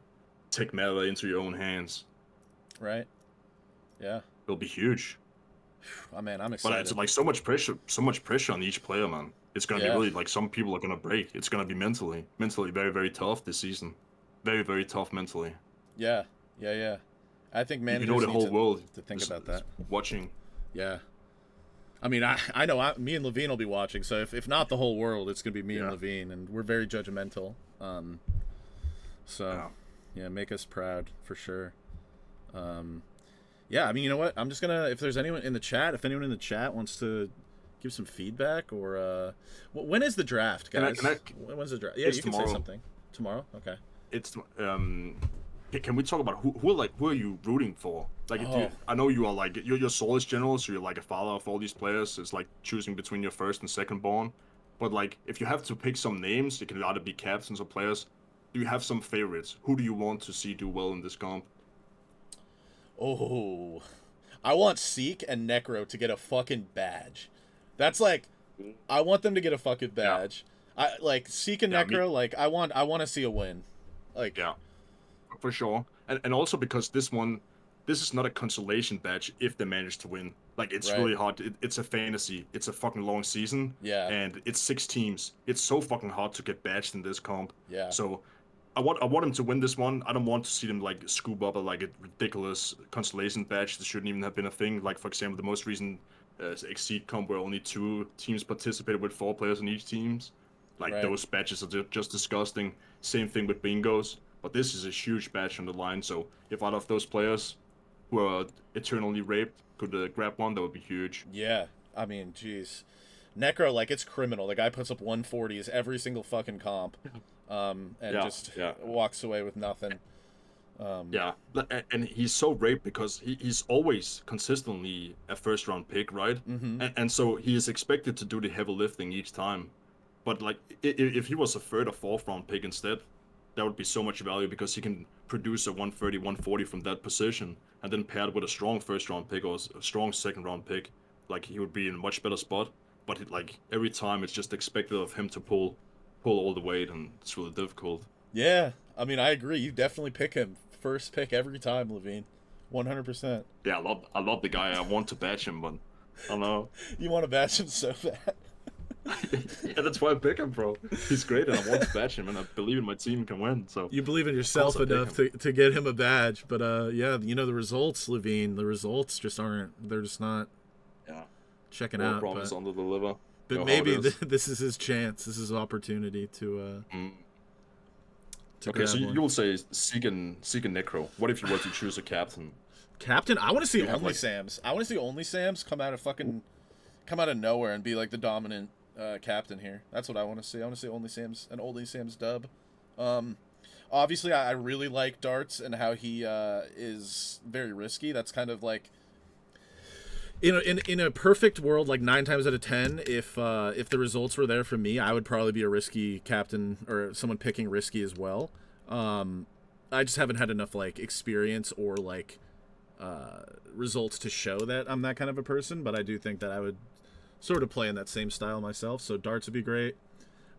Speaker 2: take meta into your own hands.
Speaker 1: Right? Yeah.
Speaker 2: It'll be huge.
Speaker 1: Oh man, I'm
Speaker 2: But it's
Speaker 1: excited.
Speaker 2: like so much pressure on each player, man. It's gonna be
Speaker 1: Yeah.
Speaker 2: really like some people are gonna break. It's gonna be mentally very, very tough this season. Very, very tough mentally.
Speaker 1: Yeah. Yeah. Yeah. I think
Speaker 2: You know
Speaker 1: managers
Speaker 2: the
Speaker 1: need
Speaker 2: whole world
Speaker 1: to think about
Speaker 2: is
Speaker 1: that.
Speaker 2: watching.
Speaker 1: Yeah. I mean, I know me and Levine will be watching, so if not the whole world, it's gonna be me and
Speaker 2: Yeah,
Speaker 1: Levine, and we're very judgmental. So
Speaker 2: yeah.
Speaker 1: yeah, make us proud for sure. Um, yeah, I mean, you know what? I'm just gonna if there's anyone in the chat, if anyone in the chat wants to give some feedback or when is the draft,
Speaker 2: Can I?
Speaker 1: guys?
Speaker 2: Can I?
Speaker 1: When's the draft? Yeah,
Speaker 2: It's
Speaker 1: you can say
Speaker 2: tomorrow.
Speaker 1: something tomorrow. Okay.
Speaker 2: It's Can we talk about who are you rooting for? Like,
Speaker 1: Oh,
Speaker 2: I know you are like you're Solus general, so you're like a father of all these players. It's like choosing between your first and second born. But like, if you have to pick some names, it can either be captains or players. Do you have some favorites? Who do you want to see do well in this comp?
Speaker 1: oh, I want Seek and Necro to get a fucking badge. That's like, I want them to get a fucking
Speaker 2: Yeah,
Speaker 1: badge. I like Seek and
Speaker 2: yeah, me,
Speaker 1: Necro. Like, I want to see a win. Like,
Speaker 2: yeah, for sure. And also because this is not a consolation badge if they manage to win. Like it's
Speaker 1: right?
Speaker 2: really hard. It's a fantasy. It's a fucking long season,
Speaker 1: Yeah,
Speaker 2: and it's 6 teams. It's so fucking hard to get badged in this comp.
Speaker 1: yeah,
Speaker 2: So I want them to win this one. I don't want to see them like scoop up a ridiculous consolation badge that shouldn't even have been a thing. Like for example, the most recent Exceed comp where only 2 teams participated with 4 players on each teams. Like
Speaker 1: right.
Speaker 2: those badges are just disgusting. Same thing with bingos. But this is a huge badge on the line. So if out of those players who are eternally raped could grab one, that would be huge.
Speaker 1: Yeah, I mean, jeez, Necro, like it's criminal. The guy puts up 140s every single fucking comp, and
Speaker 2: Yeah,
Speaker 1: just
Speaker 2: yeah.
Speaker 1: walks away with nothing.
Speaker 2: Yeah, and he's so raped because he's always consistently a first round pick, right?
Speaker 1: Mm-hmm.
Speaker 2: And so he is expected to do the heavy lifting each time. But like, if he was a third or fourth round pick instead, that would be so much value because he can produce a 130, 140 from that position, and then paired with a strong first round pick or a strong second round pick, like he would be in a much better spot. But like every time, it's just expected of him to pull all the weight, and it's really difficult.
Speaker 1: Yeah, I mean, I agree. You definitely pick him first pick every time, Levine, 100%.
Speaker 2: Yeah, I love the guy. I want to batch him, but I don't know.
Speaker 1: You want to bash him so bad.
Speaker 2: Yeah, that's why I pick him, bro. He's great, and I want to batch him, and I believe in my team can win. So
Speaker 1: You believe in
Speaker 2: of course
Speaker 1: yourself
Speaker 2: I pick
Speaker 1: enough
Speaker 2: him.
Speaker 1: to get him a badge, but yeah, you know the results, Levine. The results just aren't. They're just not
Speaker 2: Yeah,
Speaker 1: checking
Speaker 2: over
Speaker 1: out.
Speaker 2: promise, under deliver. You
Speaker 1: But
Speaker 2: know how it
Speaker 1: maybe
Speaker 2: is.
Speaker 1: this is his chance. This is his opportunity
Speaker 2: Mm.
Speaker 1: to
Speaker 2: Okay, so
Speaker 1: grab one.
Speaker 2: you'll say Seek and Necro. What if you were to choose a captain?
Speaker 1: Captain, I want to see
Speaker 2: Do you have
Speaker 1: only
Speaker 2: like
Speaker 1: Sam's. I want to see only Sam's come out of nowhere and be like the dominant captain here. That's what I want to see. I want to see only Sam's dub. Um, Obviously, I really like darts and how he is very risky. That's kind of like in a perfect world, like 9 times out of 10, if the results were there for me, I would probably be a risky captain or someone picking risky as well. I just haven't had enough like experience or like results to show that I'm that kind of a person. But I do think that I would sort of play in that same style myself. So darts would be great.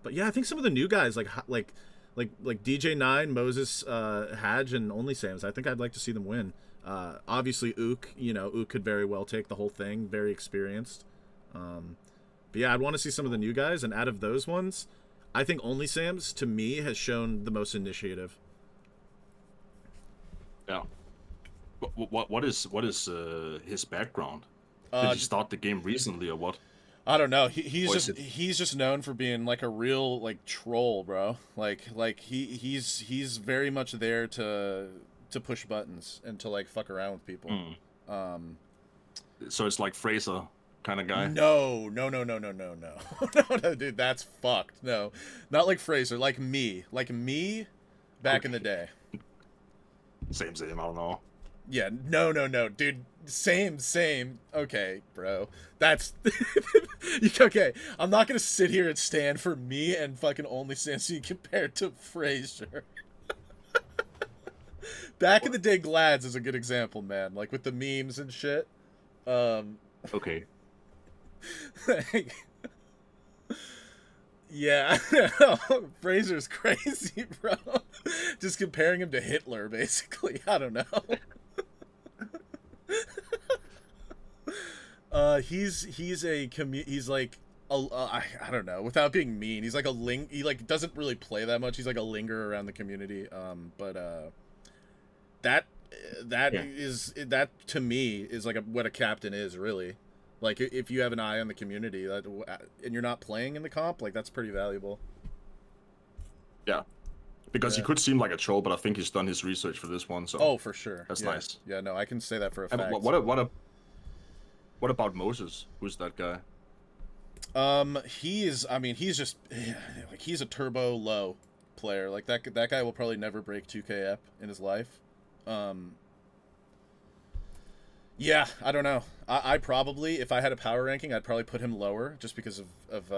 Speaker 1: But yeah, I think some of the new guys like DJ9, Moses, Hadge, and Only Sams. I think I'd like to see them win. Obviously, Ook could very well take the whole thing. Very experienced. But yeah, I'd want to see some of the new guys, and out of those ones, I think Only Sams to me has shown the most initiative.
Speaker 2: yeah? What is his background? Did he
Speaker 1: Just
Speaker 2: start the game recently or what?
Speaker 1: I don't know. He's
Speaker 2: Or is
Speaker 1: just
Speaker 2: it?
Speaker 1: he's just known for being like a real like troll, bro. He's very much there to push buttons and to like fuck around with people.
Speaker 2: Hmm.
Speaker 1: Um,
Speaker 2: So it's like Fraser kind of guy.
Speaker 1: no, no, no, no, no, no, no, no, no, dude, that's fucked. No, not like Fraser, like me, back in the
Speaker 2: Okay.
Speaker 1: day.
Speaker 2: Same. I don't know.
Speaker 1: Yeah, no, no, no, dude. Same. Okay, bro. That's okay. I'm not gonna sit here and stand for me and fucking only Sansi compared to Frasier. Back in
Speaker 2: What?
Speaker 1: the day, Glads is a good example, man. Like with the memes and shit. Um,
Speaker 2: Okay.
Speaker 1: like, yeah, Fraser's crazy, bro. Just comparing him to Hitler, basically. I don't know. He's like I don't know, without being mean, he's like he like doesn't really play that much. He's like a linger around the community. But that
Speaker 2: Yeah.
Speaker 1: that to me is like what a captain is really. Like if you have an eye on the community and you're not playing in the comp, like that's pretty valuable.
Speaker 2: Yeah. Because he
Speaker 1: Yeah.
Speaker 2: could seem like a troll, but I think he's done his research for this one, so
Speaker 1: Oh, for sure.
Speaker 2: that's
Speaker 1: Yeah.
Speaker 2: nice.
Speaker 1: Yeah. No, I can say that for a
Speaker 2: And
Speaker 1: fact.
Speaker 2: what about Moses? Who's that guy?
Speaker 1: I mean, he's just like he's a turbo low player. Like that guy will probably never break 2K up in his life. Um, yeah, I don't know. I probably, if I had a power ranking, I'd probably put him lower just because of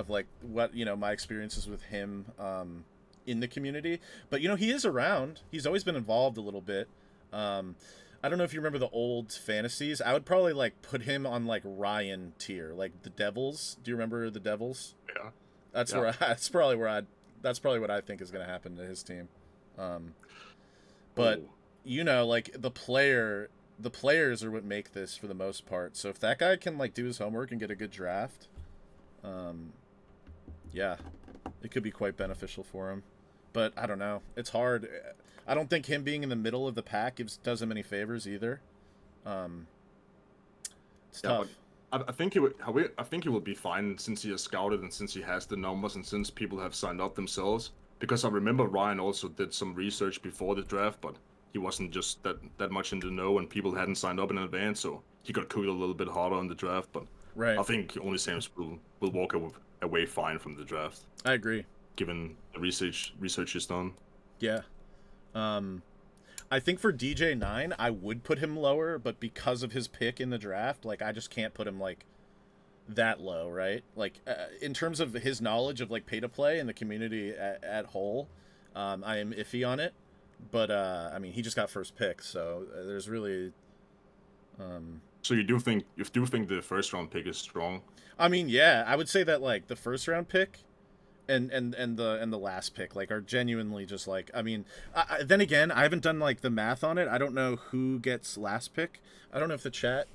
Speaker 1: like what my experiences with him in the community. But he is around. He's always been involved a little bit. Um, I don't know if you remember the old fantasies. I would probably like put him on like Ryan tier, like the Devils. Do you remember the Devils?
Speaker 2: Yeah.
Speaker 1: That's
Speaker 2: Yeah.
Speaker 1: where that's probably what I think is going to happen to his team. Um, but
Speaker 2: Oh.
Speaker 1: like the players are what make this for the most part. So if that guy can like do his homework and get a good draft, um, yeah, it could be quite beneficial for him. But I don't know. It's hard. I don't think him being in the middle of the pack does him any favors either. Um, it's
Speaker 2: Yeah, but
Speaker 1: tough.
Speaker 2: I think he would. I think he will be fine since he has scouted and since he has the numbers and since people have signed up themselves. Because I remember Ryan also did some research before the draft, but he wasn't just that much in the know, and people hadn't signed up in advance, so he got cooked a little bit harder in the draft. But
Speaker 1: Right.
Speaker 2: I think only Sam's will walk away fine from the draft,
Speaker 1: I agree.
Speaker 2: given the research is done.
Speaker 1: Yeah. Um, I think for DJ9, I would put him lower, but because of his pick in the draft, like I just can't put him like that low, right? Like in terms of his knowledge of like pay to play and the community at whole, I am iffy on it. But I mean, he just got first pick, so there's really, um,
Speaker 2: So you do think the first round pick is strong?
Speaker 1: I mean, yeah, I would say that like the first round pick and the last pick like are genuinely just like I mean then again I haven't done like the math on it. I don't know who gets last pick. I don't know if the chat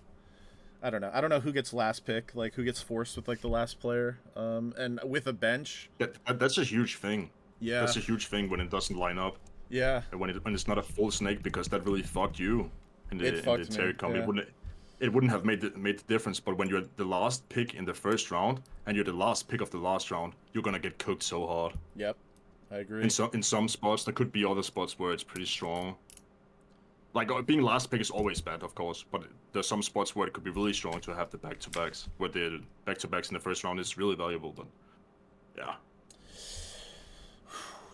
Speaker 1: I don't know who gets last pick, like who gets forced with like the last player and with a bench.
Speaker 2: That's a huge thing.
Speaker 1: Yeah.
Speaker 2: That's a huge thing when it doesn't line up.
Speaker 1: Yeah,
Speaker 2: And when it's not a full snake, because that really fucked you in
Speaker 1: it
Speaker 2: the
Speaker 1: fucked me.
Speaker 2: Terry comp.
Speaker 1: Yeah.
Speaker 2: It wouldn't have made the difference. But when you're the last pick in the first round and you're the last pick of the last round, you're gonna get cooked so hard.
Speaker 1: Yep, I agree.
Speaker 2: In some spots, there could be other spots where it's pretty strong. Like being last pick is always bad, of course, but there's some spots where it could be really strong to have the back-to-backs, where the back-to-backs in the first round is really valuable. But yeah,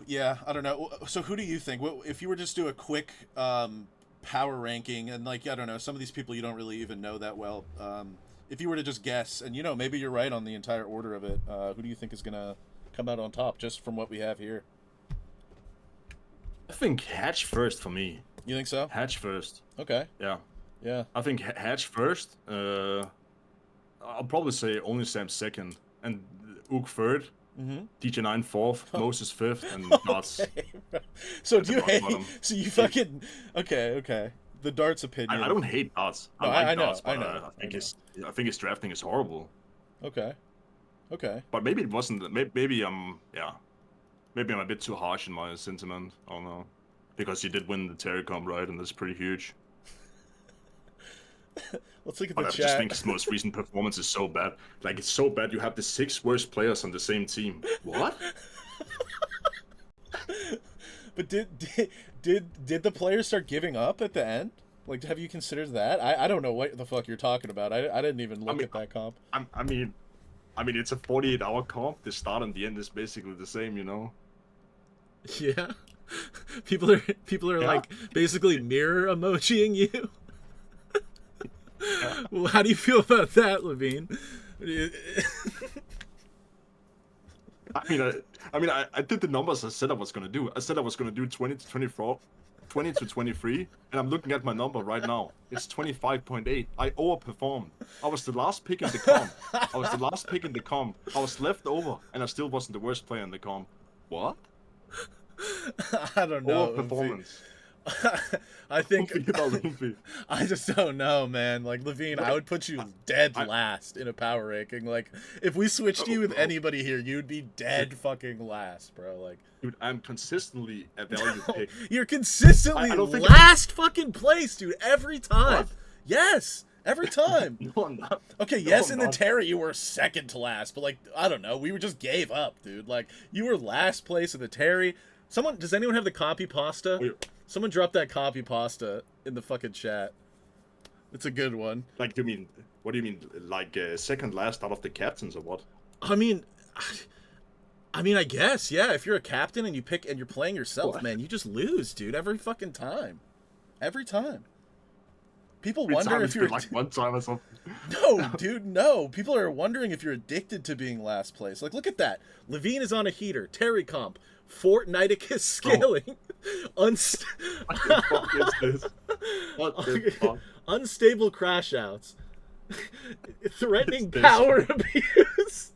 Speaker 1: Yeah, I don't know. So who do you think? If you were just do a quick power ranking and like I don't know, some of these people you don't really even know that well. If you were to just guess, and maybe you're right on the entire order of it, who do you think is gonna come out on top just from what we have here?
Speaker 2: I think Hatch first for me.
Speaker 1: You think so?
Speaker 2: Hatch first.
Speaker 1: Okay.
Speaker 2: Yeah.
Speaker 1: Yeah.
Speaker 2: I think Hatch first. I'll probably say only Sam second, and Ook third,
Speaker 1: Mm-hmm.
Speaker 2: DJ9 fourth, Moses fifth, and Dots
Speaker 1: Okay. So
Speaker 2: at
Speaker 1: do
Speaker 2: the
Speaker 1: you hate?
Speaker 2: bottom.
Speaker 1: So you fucking okay? The darts opinion.
Speaker 2: I don't hate Dots.
Speaker 1: No,
Speaker 2: I like
Speaker 1: I know,
Speaker 2: Dots, but
Speaker 1: I know,
Speaker 2: I
Speaker 1: I
Speaker 2: think
Speaker 1: know.
Speaker 2: his drafting is horrible.
Speaker 1: Okay. Okay.
Speaker 2: But maybe it wasn't. Maybe I'm a bit too harsh in my sentiment. I don't know. Because you did win the Terry comp, right? And that's pretty huge.
Speaker 1: Let's look at
Speaker 2: But
Speaker 1: the
Speaker 2: I just
Speaker 1: chat.
Speaker 2: think his most recent performance is so bad. Like, it's so bad you have the 6 worst players on the same team. What?
Speaker 1: But did the players start giving up at the end? Like, have you considered that? I don't know what the fuck you're talking about. I didn't even look at that comp.
Speaker 2: I mean, it's a 48-hour comp. The start and the end is basically the same, you know?
Speaker 1: Yeah. People are
Speaker 2: Yeah.
Speaker 1: like basically mirror emojiing you.
Speaker 2: Yeah.
Speaker 1: Well, how do you feel about that, Lavine?
Speaker 2: I did the numbers I said I was gonna do. I said I was gonna do 20 to 24, 20 to 23, and I'm looking at my number right now. It's 25.8. I overperformed. I was the last pick in the comp. I was left over, and I still wasn't the worst player in the comp. What?
Speaker 1: I don't know.
Speaker 2: Overperformance.
Speaker 1: I think
Speaker 2: Luffy.
Speaker 1: I just don't know, man. Like Lavine, I would put you dead
Speaker 2: I-
Speaker 1: last in a power ranking. Like if we switched you with
Speaker 2: bro.
Speaker 1: anybody here, you'd be dead fucking last, bro. Like
Speaker 2: Dude, I'm consistently a value pick.
Speaker 1: you're consistently
Speaker 2: I don't think-
Speaker 1: last fucking place, dude, every time.
Speaker 2: What?
Speaker 1: Yes, every time.
Speaker 2: No, I'm not.
Speaker 1: Okay,
Speaker 2: No,
Speaker 1: yes,
Speaker 2: I'm
Speaker 1: in the
Speaker 2: not.
Speaker 1: Terry you were second to last, but like I don't know, we just gave up, dude. Like you were last place in the Terry. Does anyone have the copy pasta?
Speaker 2: Wait.
Speaker 1: Someone drop that copy pasta in the fucking chat. It's a good one.
Speaker 2: Like, what do you mean? Like, second last out of the captains or what?
Speaker 1: I mean, I guess, yeah. If you're a captain and you're playing yourself,
Speaker 2: What?
Speaker 1: man, you just lose, dude. Every fucking time. Every time. People
Speaker 2: Every
Speaker 1: wonder
Speaker 2: time
Speaker 1: if
Speaker 2: it's
Speaker 1: you're
Speaker 2: been like one time or something.
Speaker 1: No, dude, no. People are wondering if you're addicted to being last place. Like, look at that. Lavine is on a heater. Terry comp. Fortniticus scaling.
Speaker 2: What the fuck is this? What the fuck?
Speaker 1: Unstable crash outs. Threatening
Speaker 2: It's this.
Speaker 1: power abuse.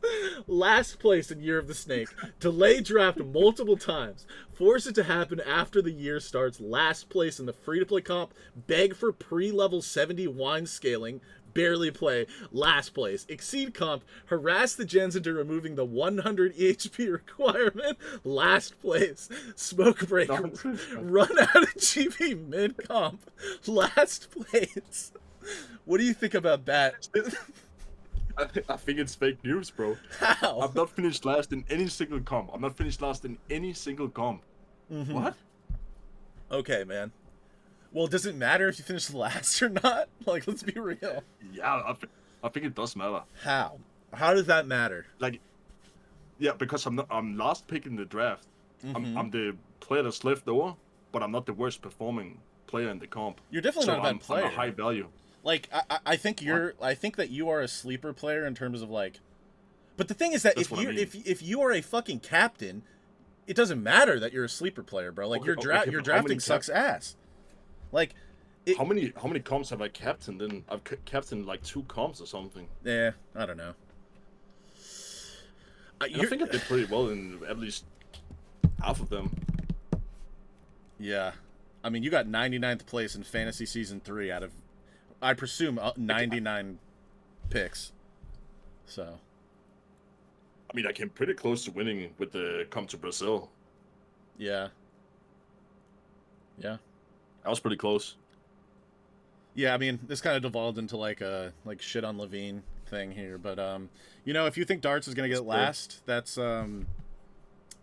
Speaker 1: Last place in Year of the Snake. Delay draft multiple times. Force it to happen after the year starts. Last place in the free-to-play comp. Beg for pre-level 70 wine scaling. Barely play. Last place. Exceed comp. Harass the gens into removing the 100 EHP requirement. Last place. Smoke break.
Speaker 2: Nonsense.
Speaker 1: Run out of GP mid comp. Last place. What do you think about that?
Speaker 2: I think it's fake news, bro.
Speaker 1: How?
Speaker 2: I've not finished last in any single comp. What?
Speaker 1: Okay, man. Well, does it matter if you finish last or not? Like, let's be real.
Speaker 2: Yeah, I think it does matter.
Speaker 1: How? How does that matter?
Speaker 2: Like, yeah, because I'm last pick in the draft. I'm the player that's left over, but I'm not the worst performing player in the comp.
Speaker 1: You're definitely
Speaker 2: So
Speaker 1: not a bad
Speaker 2: I'm
Speaker 1: player.
Speaker 2: a high value.
Speaker 1: Like, I think I think that you are a sleeper player in terms of like. But the thing is that
Speaker 2: That's what I mean.
Speaker 1: if you are a fucking captain, it doesn't matter that you're a sleeper player, bro. Like
Speaker 2: Okay,
Speaker 1: your
Speaker 2: okay, but
Speaker 1: your
Speaker 2: how
Speaker 1: drafting
Speaker 2: many
Speaker 1: sucks ass. Like,
Speaker 2: How many comps have I captained? Then I've captained like 2 comps or something.
Speaker 1: yeah, I don't know.
Speaker 2: And I think I did pretty well in at least half of them.
Speaker 1: Yeah, I mean, you got 99th place in Fantasy Season 3 out of, I presume, 99 picks. So.
Speaker 2: I mean, I came pretty close to winning with the comp to Brazil.
Speaker 1: Yeah. Yeah.
Speaker 2: I was pretty close.
Speaker 1: Yeah, I mean, this kind of devolved into like a shit on Lavine thing here, but you know, if you think Darts is gonna get last, that's
Speaker 2: Yeah,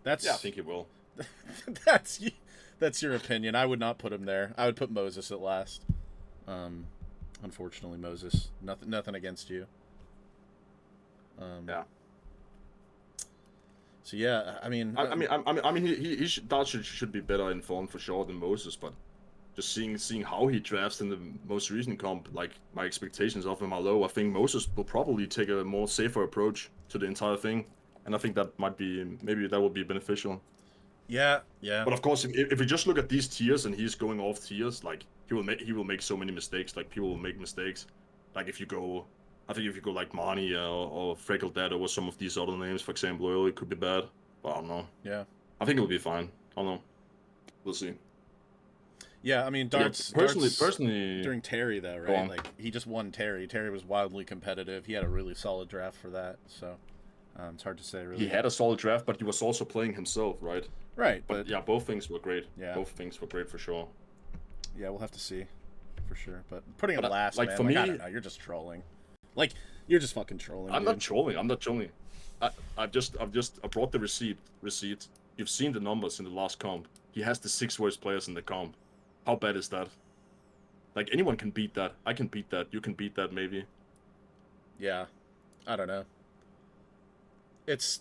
Speaker 2: I think it will.
Speaker 1: that's your opinion. I would not put him there. I would put Moses at last. Unfortunately, Moses, nothing against you.
Speaker 2: Yeah.
Speaker 1: So yeah, I mean,
Speaker 2: Darts should be better informed for sure than Moses, but just seeing how he drafts in the most recent comp, like my expectations of him are low. I think Moses will probably take a more safer approach to the entire thing, and I think that maybe that would be beneficial.
Speaker 1: yeah.
Speaker 2: But of course, if we just look at these tiers and he's going off tiers, like he will make so many mistakes. Like people will make mistakes. Like if you go like Marnie or Freckle Dad over some of these other names, for example, early, it could be bad. But I don't know.
Speaker 1: Yeah.
Speaker 2: I think it'll be fine. I don't know. We'll see.
Speaker 1: Yeah, I mean, Darts.
Speaker 2: Personally,
Speaker 1: during Terry though,
Speaker 2: Go
Speaker 1: right?
Speaker 2: on.
Speaker 1: Like he just won Terry. Terry was wildly competitive. He had a really solid draft for that. So it's hard to say, really.
Speaker 2: he had a solid draft, but he was also playing himself, right?
Speaker 1: Right,
Speaker 2: But
Speaker 1: but
Speaker 2: yeah, both things were great.
Speaker 1: Yeah.
Speaker 2: Both things were great for sure.
Speaker 1: yeah, we'll have to see for sure. But putting him
Speaker 2: But
Speaker 1: last,
Speaker 2: like
Speaker 1: man,
Speaker 2: for
Speaker 1: like, I
Speaker 2: me,
Speaker 1: don't know, you're just trolling. Like, you're just fucking trolling,
Speaker 2: I'm
Speaker 1: dude.
Speaker 2: not trolling. I'm not trolling. I brought the receipt. You've seen the numbers in the last comp. He has the 6 worst players in the comp. How bad is that? Like anyone can beat that. I can beat that. You can beat that maybe.
Speaker 1: Yeah, I don't know. It's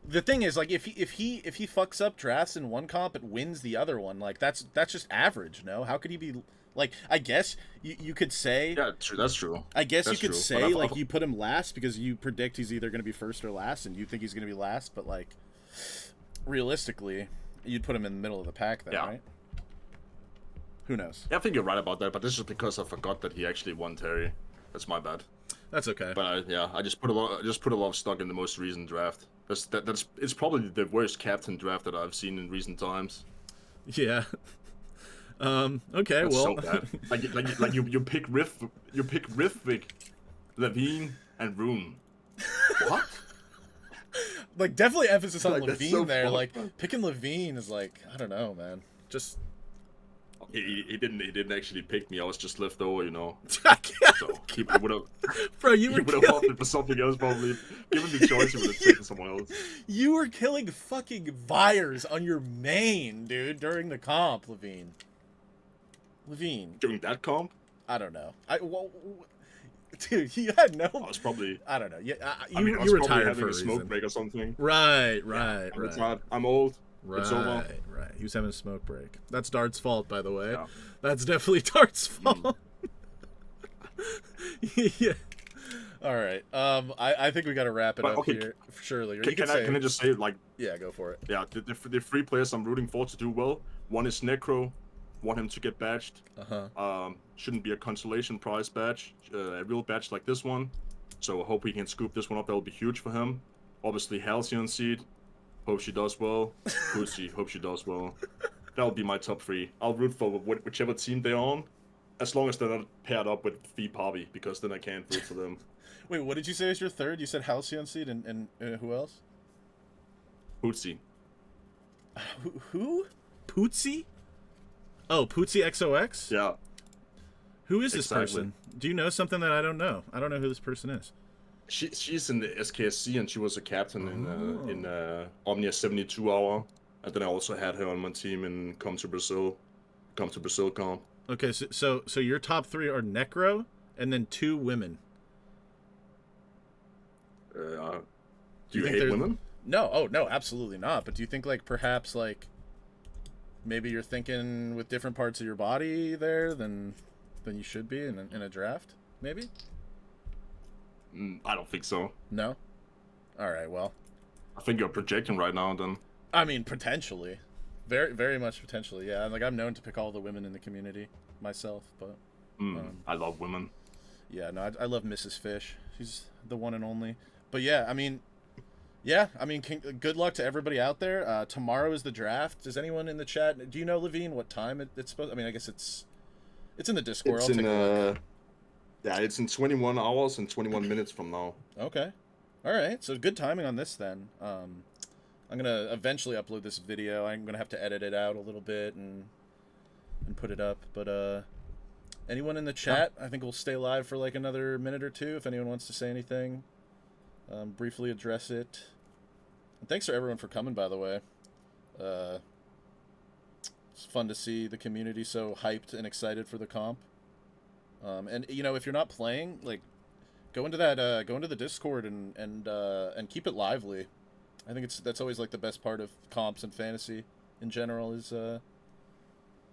Speaker 1: the thing is, like, if he fucks up drafts in one comp and wins the other one, like, that's just average. No, how could he be? Like, I guess you could say.
Speaker 2: Yeah, true. That's true.
Speaker 1: I guess you
Speaker 2: That's
Speaker 1: could
Speaker 2: true. But
Speaker 1: say, like, you put him last because you predict he's either going to be first or last, and you think he's going to be last, but, like, realistically, you'd put him in the middle of the pack then,
Speaker 2: Yeah.
Speaker 1: right? Who knows?
Speaker 2: Yeah, I think you're right about that. But this is because I forgot that he actually won Terry. That's my bad.
Speaker 1: That's okay.
Speaker 2: But I just put a lot of stock in the most recent draft. It's probably the worst captain draft that I've seen in recent times.
Speaker 1: Yeah. Okay.
Speaker 2: That's
Speaker 1: well.
Speaker 2: so bad. Like you pick Rithvik, Lavine, and Rune. What?
Speaker 1: Like, definitely emphasis on
Speaker 2: Like, that's
Speaker 1: Levine
Speaker 2: so
Speaker 1: there.
Speaker 2: fucked
Speaker 1: Like,
Speaker 2: up.
Speaker 1: picking Levine is like, I don't know, man. Just
Speaker 2: He didn't actually pick me. I was just left over, you know.
Speaker 1: I can't-
Speaker 2: So he would have
Speaker 1: bro, you were
Speaker 2: opted for something else probably. Given the choice, he would have taken someone else.
Speaker 1: you were killing fucking Vyers on your main, dude, during the comp, Levine.
Speaker 2: During that comp,
Speaker 1: I don't know. Dude, you had no.
Speaker 2: I was probably.
Speaker 1: I don't know. Yeah,
Speaker 2: I mean, I was
Speaker 1: you
Speaker 2: probably
Speaker 1: retired for
Speaker 2: having
Speaker 1: a
Speaker 2: a smoke
Speaker 1: reason.
Speaker 2: break or something.
Speaker 1: Right.
Speaker 2: I'm retired. I'm old. It's over.
Speaker 1: Right. He was having a smoke break. That's Dart's fault, by the way.
Speaker 2: Yeah.
Speaker 1: That's definitely Dart's fault. Yeah. All right. I think we got to wrap it
Speaker 2: But,
Speaker 1: up
Speaker 2: okay,
Speaker 1: here. Surely. You
Speaker 2: Can
Speaker 1: say,
Speaker 2: I just say, like,
Speaker 1: yeah, go for it.
Speaker 2: yeah, the 3 players I'm rooting for to do well. One is Necro. Want him to get badged. Shouldn't be a consolation prize badge, a real badge like this one. So I hope we can scoop this one up. That will be huge for him. Obviously, Halcyon Seed. Hope she does well. Pussy. Hope she does well. That'll be my top 3. I'll root for whichever team they're on, as long as they're not paired up with Fee Poppy, because then I can't root for them.
Speaker 1: Wait, what did you say is your third? You said Halcyon Seed and who else?
Speaker 2: Pussy.
Speaker 1: Who? Pootsie? Oh, Pootsie XOX?
Speaker 2: Yeah.
Speaker 1: Who is this
Speaker 2: Exactly.
Speaker 1: person? Do you know something that I don't know? I don't know who this person is.
Speaker 2: She's in the SKSC and she was a captain in Omnia 72 hour, and then I also had her on my team in Come to Brazil comp.
Speaker 1: Okay, so your top 3 are Necro and then 2 women.
Speaker 2: Do
Speaker 1: you
Speaker 2: you
Speaker 1: think
Speaker 2: hate
Speaker 1: there's-
Speaker 2: women?
Speaker 1: No, oh no, absolutely not. But do you think, like, perhaps, like, maybe you're thinking with different parts of your body there than you should be in a draft? Maybe.
Speaker 2: I don't think so.
Speaker 1: No. All right. Well,
Speaker 2: I think you're projecting right now. Then
Speaker 1: I mean, potentially, very very much potentially. Yeah. Like, I'm known to pick all the women in the community myself, but
Speaker 2: I love women.
Speaker 1: yeah, no, I love Mrs. Fish. She's the one and only. But yeah, I mean, good luck to everybody out there. Tomorrow is the draft. Does anyone in the chat? Do you know, Levine, what time it's supposed? I mean, I guess it's in the Discord. I'll take a look.
Speaker 2: Yeah, it's in 21 hours and 21 minutes from now.
Speaker 1: Okay. All right. So good timing on this then. I'm gonna eventually upload this video. I'm gonna have to edit it out a little bit and put it up. But anyone in the chat, I think we'll stay live for like another minute or two. If anyone wants to say anything, briefly address it. And thanks for everyone for coming, by the way. It's fun to see the community so hyped and excited for the comp. And you know, if you're not playing, like, go into the Discord and keep it lively. I think that's always like the best part of comps and fantasy in general is the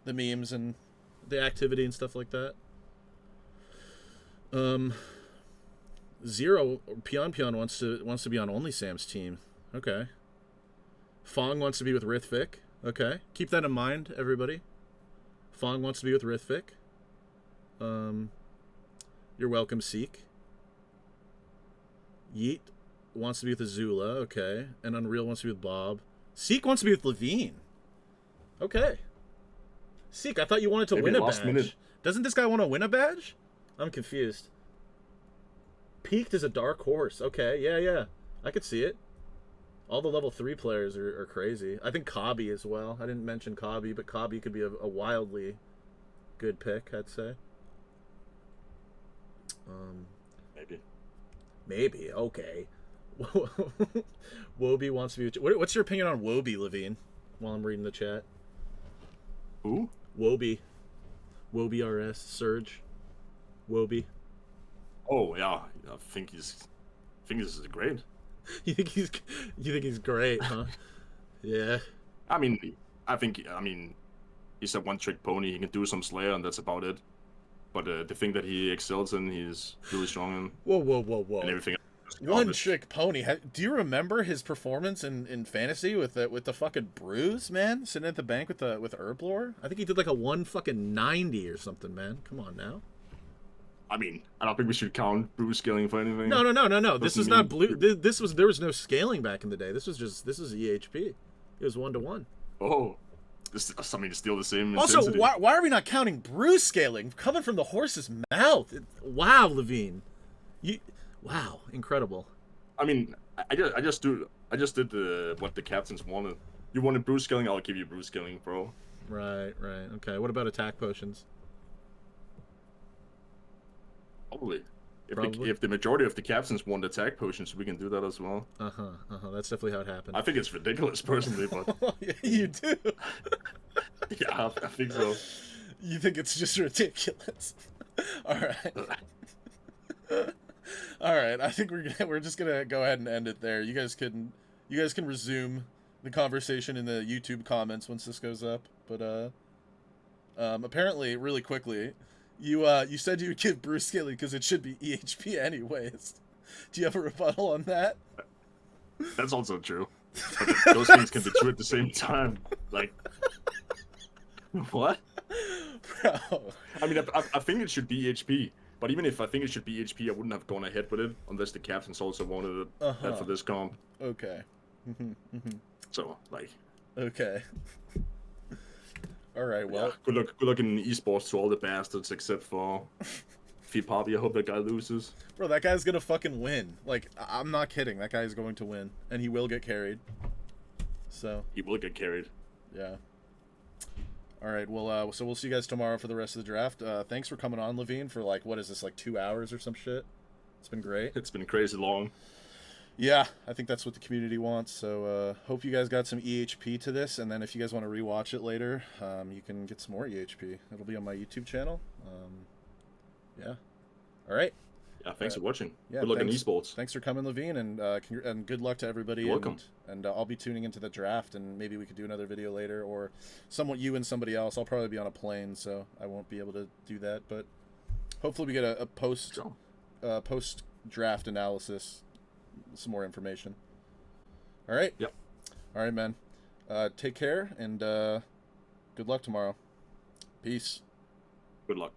Speaker 1: memes and the activity and stuff like that. Zero Pion wants to be on Only Sam's team. Okay. Fong wants to be with Rithvik. Okay, keep that in mind, everybody. Fong wants to be with Rithvik. You're welcome, Seek. Yeet wants to be with Azula, okay. And Unreal wants to be with Bob. Seek wants to be with Levine. Okay. Seek, I thought you wanted to
Speaker 2: Maybe
Speaker 1: win a
Speaker 2: last
Speaker 1: badge.
Speaker 2: minute.
Speaker 1: Doesn't this guy want to win a badge? I'm confused. Peaked is a dark horse. Okay, yeah. I could see it. All the level 3 players are crazy. I think Kabi as well. I didn't mention Kabi, but Kabi could be a wildly good pick, I'd say.
Speaker 2: Maybe.
Speaker 1: Maybe. Okay. Wobie wants to be... What's your opinion on Wobie, Lavine, while I'm reading the chat?
Speaker 2: Who?
Speaker 1: Wobie. Wobie RS. Surge. Wobie.
Speaker 2: Oh, yeah. I think this is great.
Speaker 1: You think he's great, huh? Yeah.
Speaker 2: I mean, he's a one-trick pony. He can do some Slayer, and that's about it. But the thing that he excels in, he's really strong in.
Speaker 1: Whoa.
Speaker 2: And everything.
Speaker 1: One trick pony. Do you remember his performance in fantasy with the fucking bruise, man? Sitting at the bank with Herblore? I think he did like a 190 or something, man. Come on now.
Speaker 2: I mean, I don't think we should count bruise scaling for anything.
Speaker 1: No. This was not blue. There was no scaling back in the day. This was EHP. It was 1-to-1.
Speaker 2: Oh, it's still the same.
Speaker 1: Also,
Speaker 2: intensity.
Speaker 1: why are we not counting bruise scaling coming from the horse's mouth? Wow, Lavine. Wow, incredible.
Speaker 2: I mean, I just did what the captains wanted. You wanted bruise scaling, I'll give you bruise scaling, bro.
Speaker 1: Right. Okay, what about attack potions?
Speaker 2: Probably. If the majority of the captains want attack potions, we can do that as well.
Speaker 1: That's definitely how it happened.
Speaker 2: I think it's ridiculous, personally, but...
Speaker 1: Yeah, you do?
Speaker 2: Yeah, I think so.
Speaker 1: You think it's just ridiculous? Alright. Alright, I think we're just gonna go ahead and end it there. You guys can resume the conversation in the YouTube comments once this goes up. But apparently, really quickly, you said you would give bruise scaling because it should be EHP anyways. Do you have a rebuttal on that?
Speaker 2: That's also true. But those things can be true at the same time. Like, what?
Speaker 1: Bro.
Speaker 2: I mean, I think it should be EHP. But even if I think it should be EHP, I wouldn't have gone ahead with it unless the captains also wanted it for this comp.
Speaker 1: Okay.
Speaker 2: So, like.
Speaker 1: Okay. All right. Well.
Speaker 2: Yeah, good luck in esports to all the bastards except for Fipabi. I hope that guy loses.
Speaker 1: Bro, that guy's gonna fucking win. Like, I'm not kidding. That guy's going to win, and he will get carried. So.
Speaker 2: He will get carried.
Speaker 1: Yeah. All right. Well, so we'll see you guys tomorrow for the rest of the draft. Thanks for coming on, Lavine, for like, what is this, like 2 hours or some shit? It's been great.
Speaker 2: It's been crazy long.
Speaker 1: Yeah, I think that's what the community wants. So hope you guys got some EHP to this, and then if you guys want to rewatch it later, you can get some more EHP. It'll be on my YouTube channel. Yeah. All right.
Speaker 2: Yeah, thanks for watching.
Speaker 1: Yeah,
Speaker 2: good luck in esports.
Speaker 1: Thanks for coming, Lavine, and good luck to everybody.
Speaker 2: You're welcome.
Speaker 1: And I'll be tuning into the draft, and maybe we could do another video later, or you and somebody else. I'll probably be on a plane, so I won't be able to do that. But hopefully we get a post draft analysis, some more information. All right.
Speaker 2: Yep.
Speaker 1: All right, man. Take care, and good luck tomorrow. Peace.
Speaker 2: Good luck.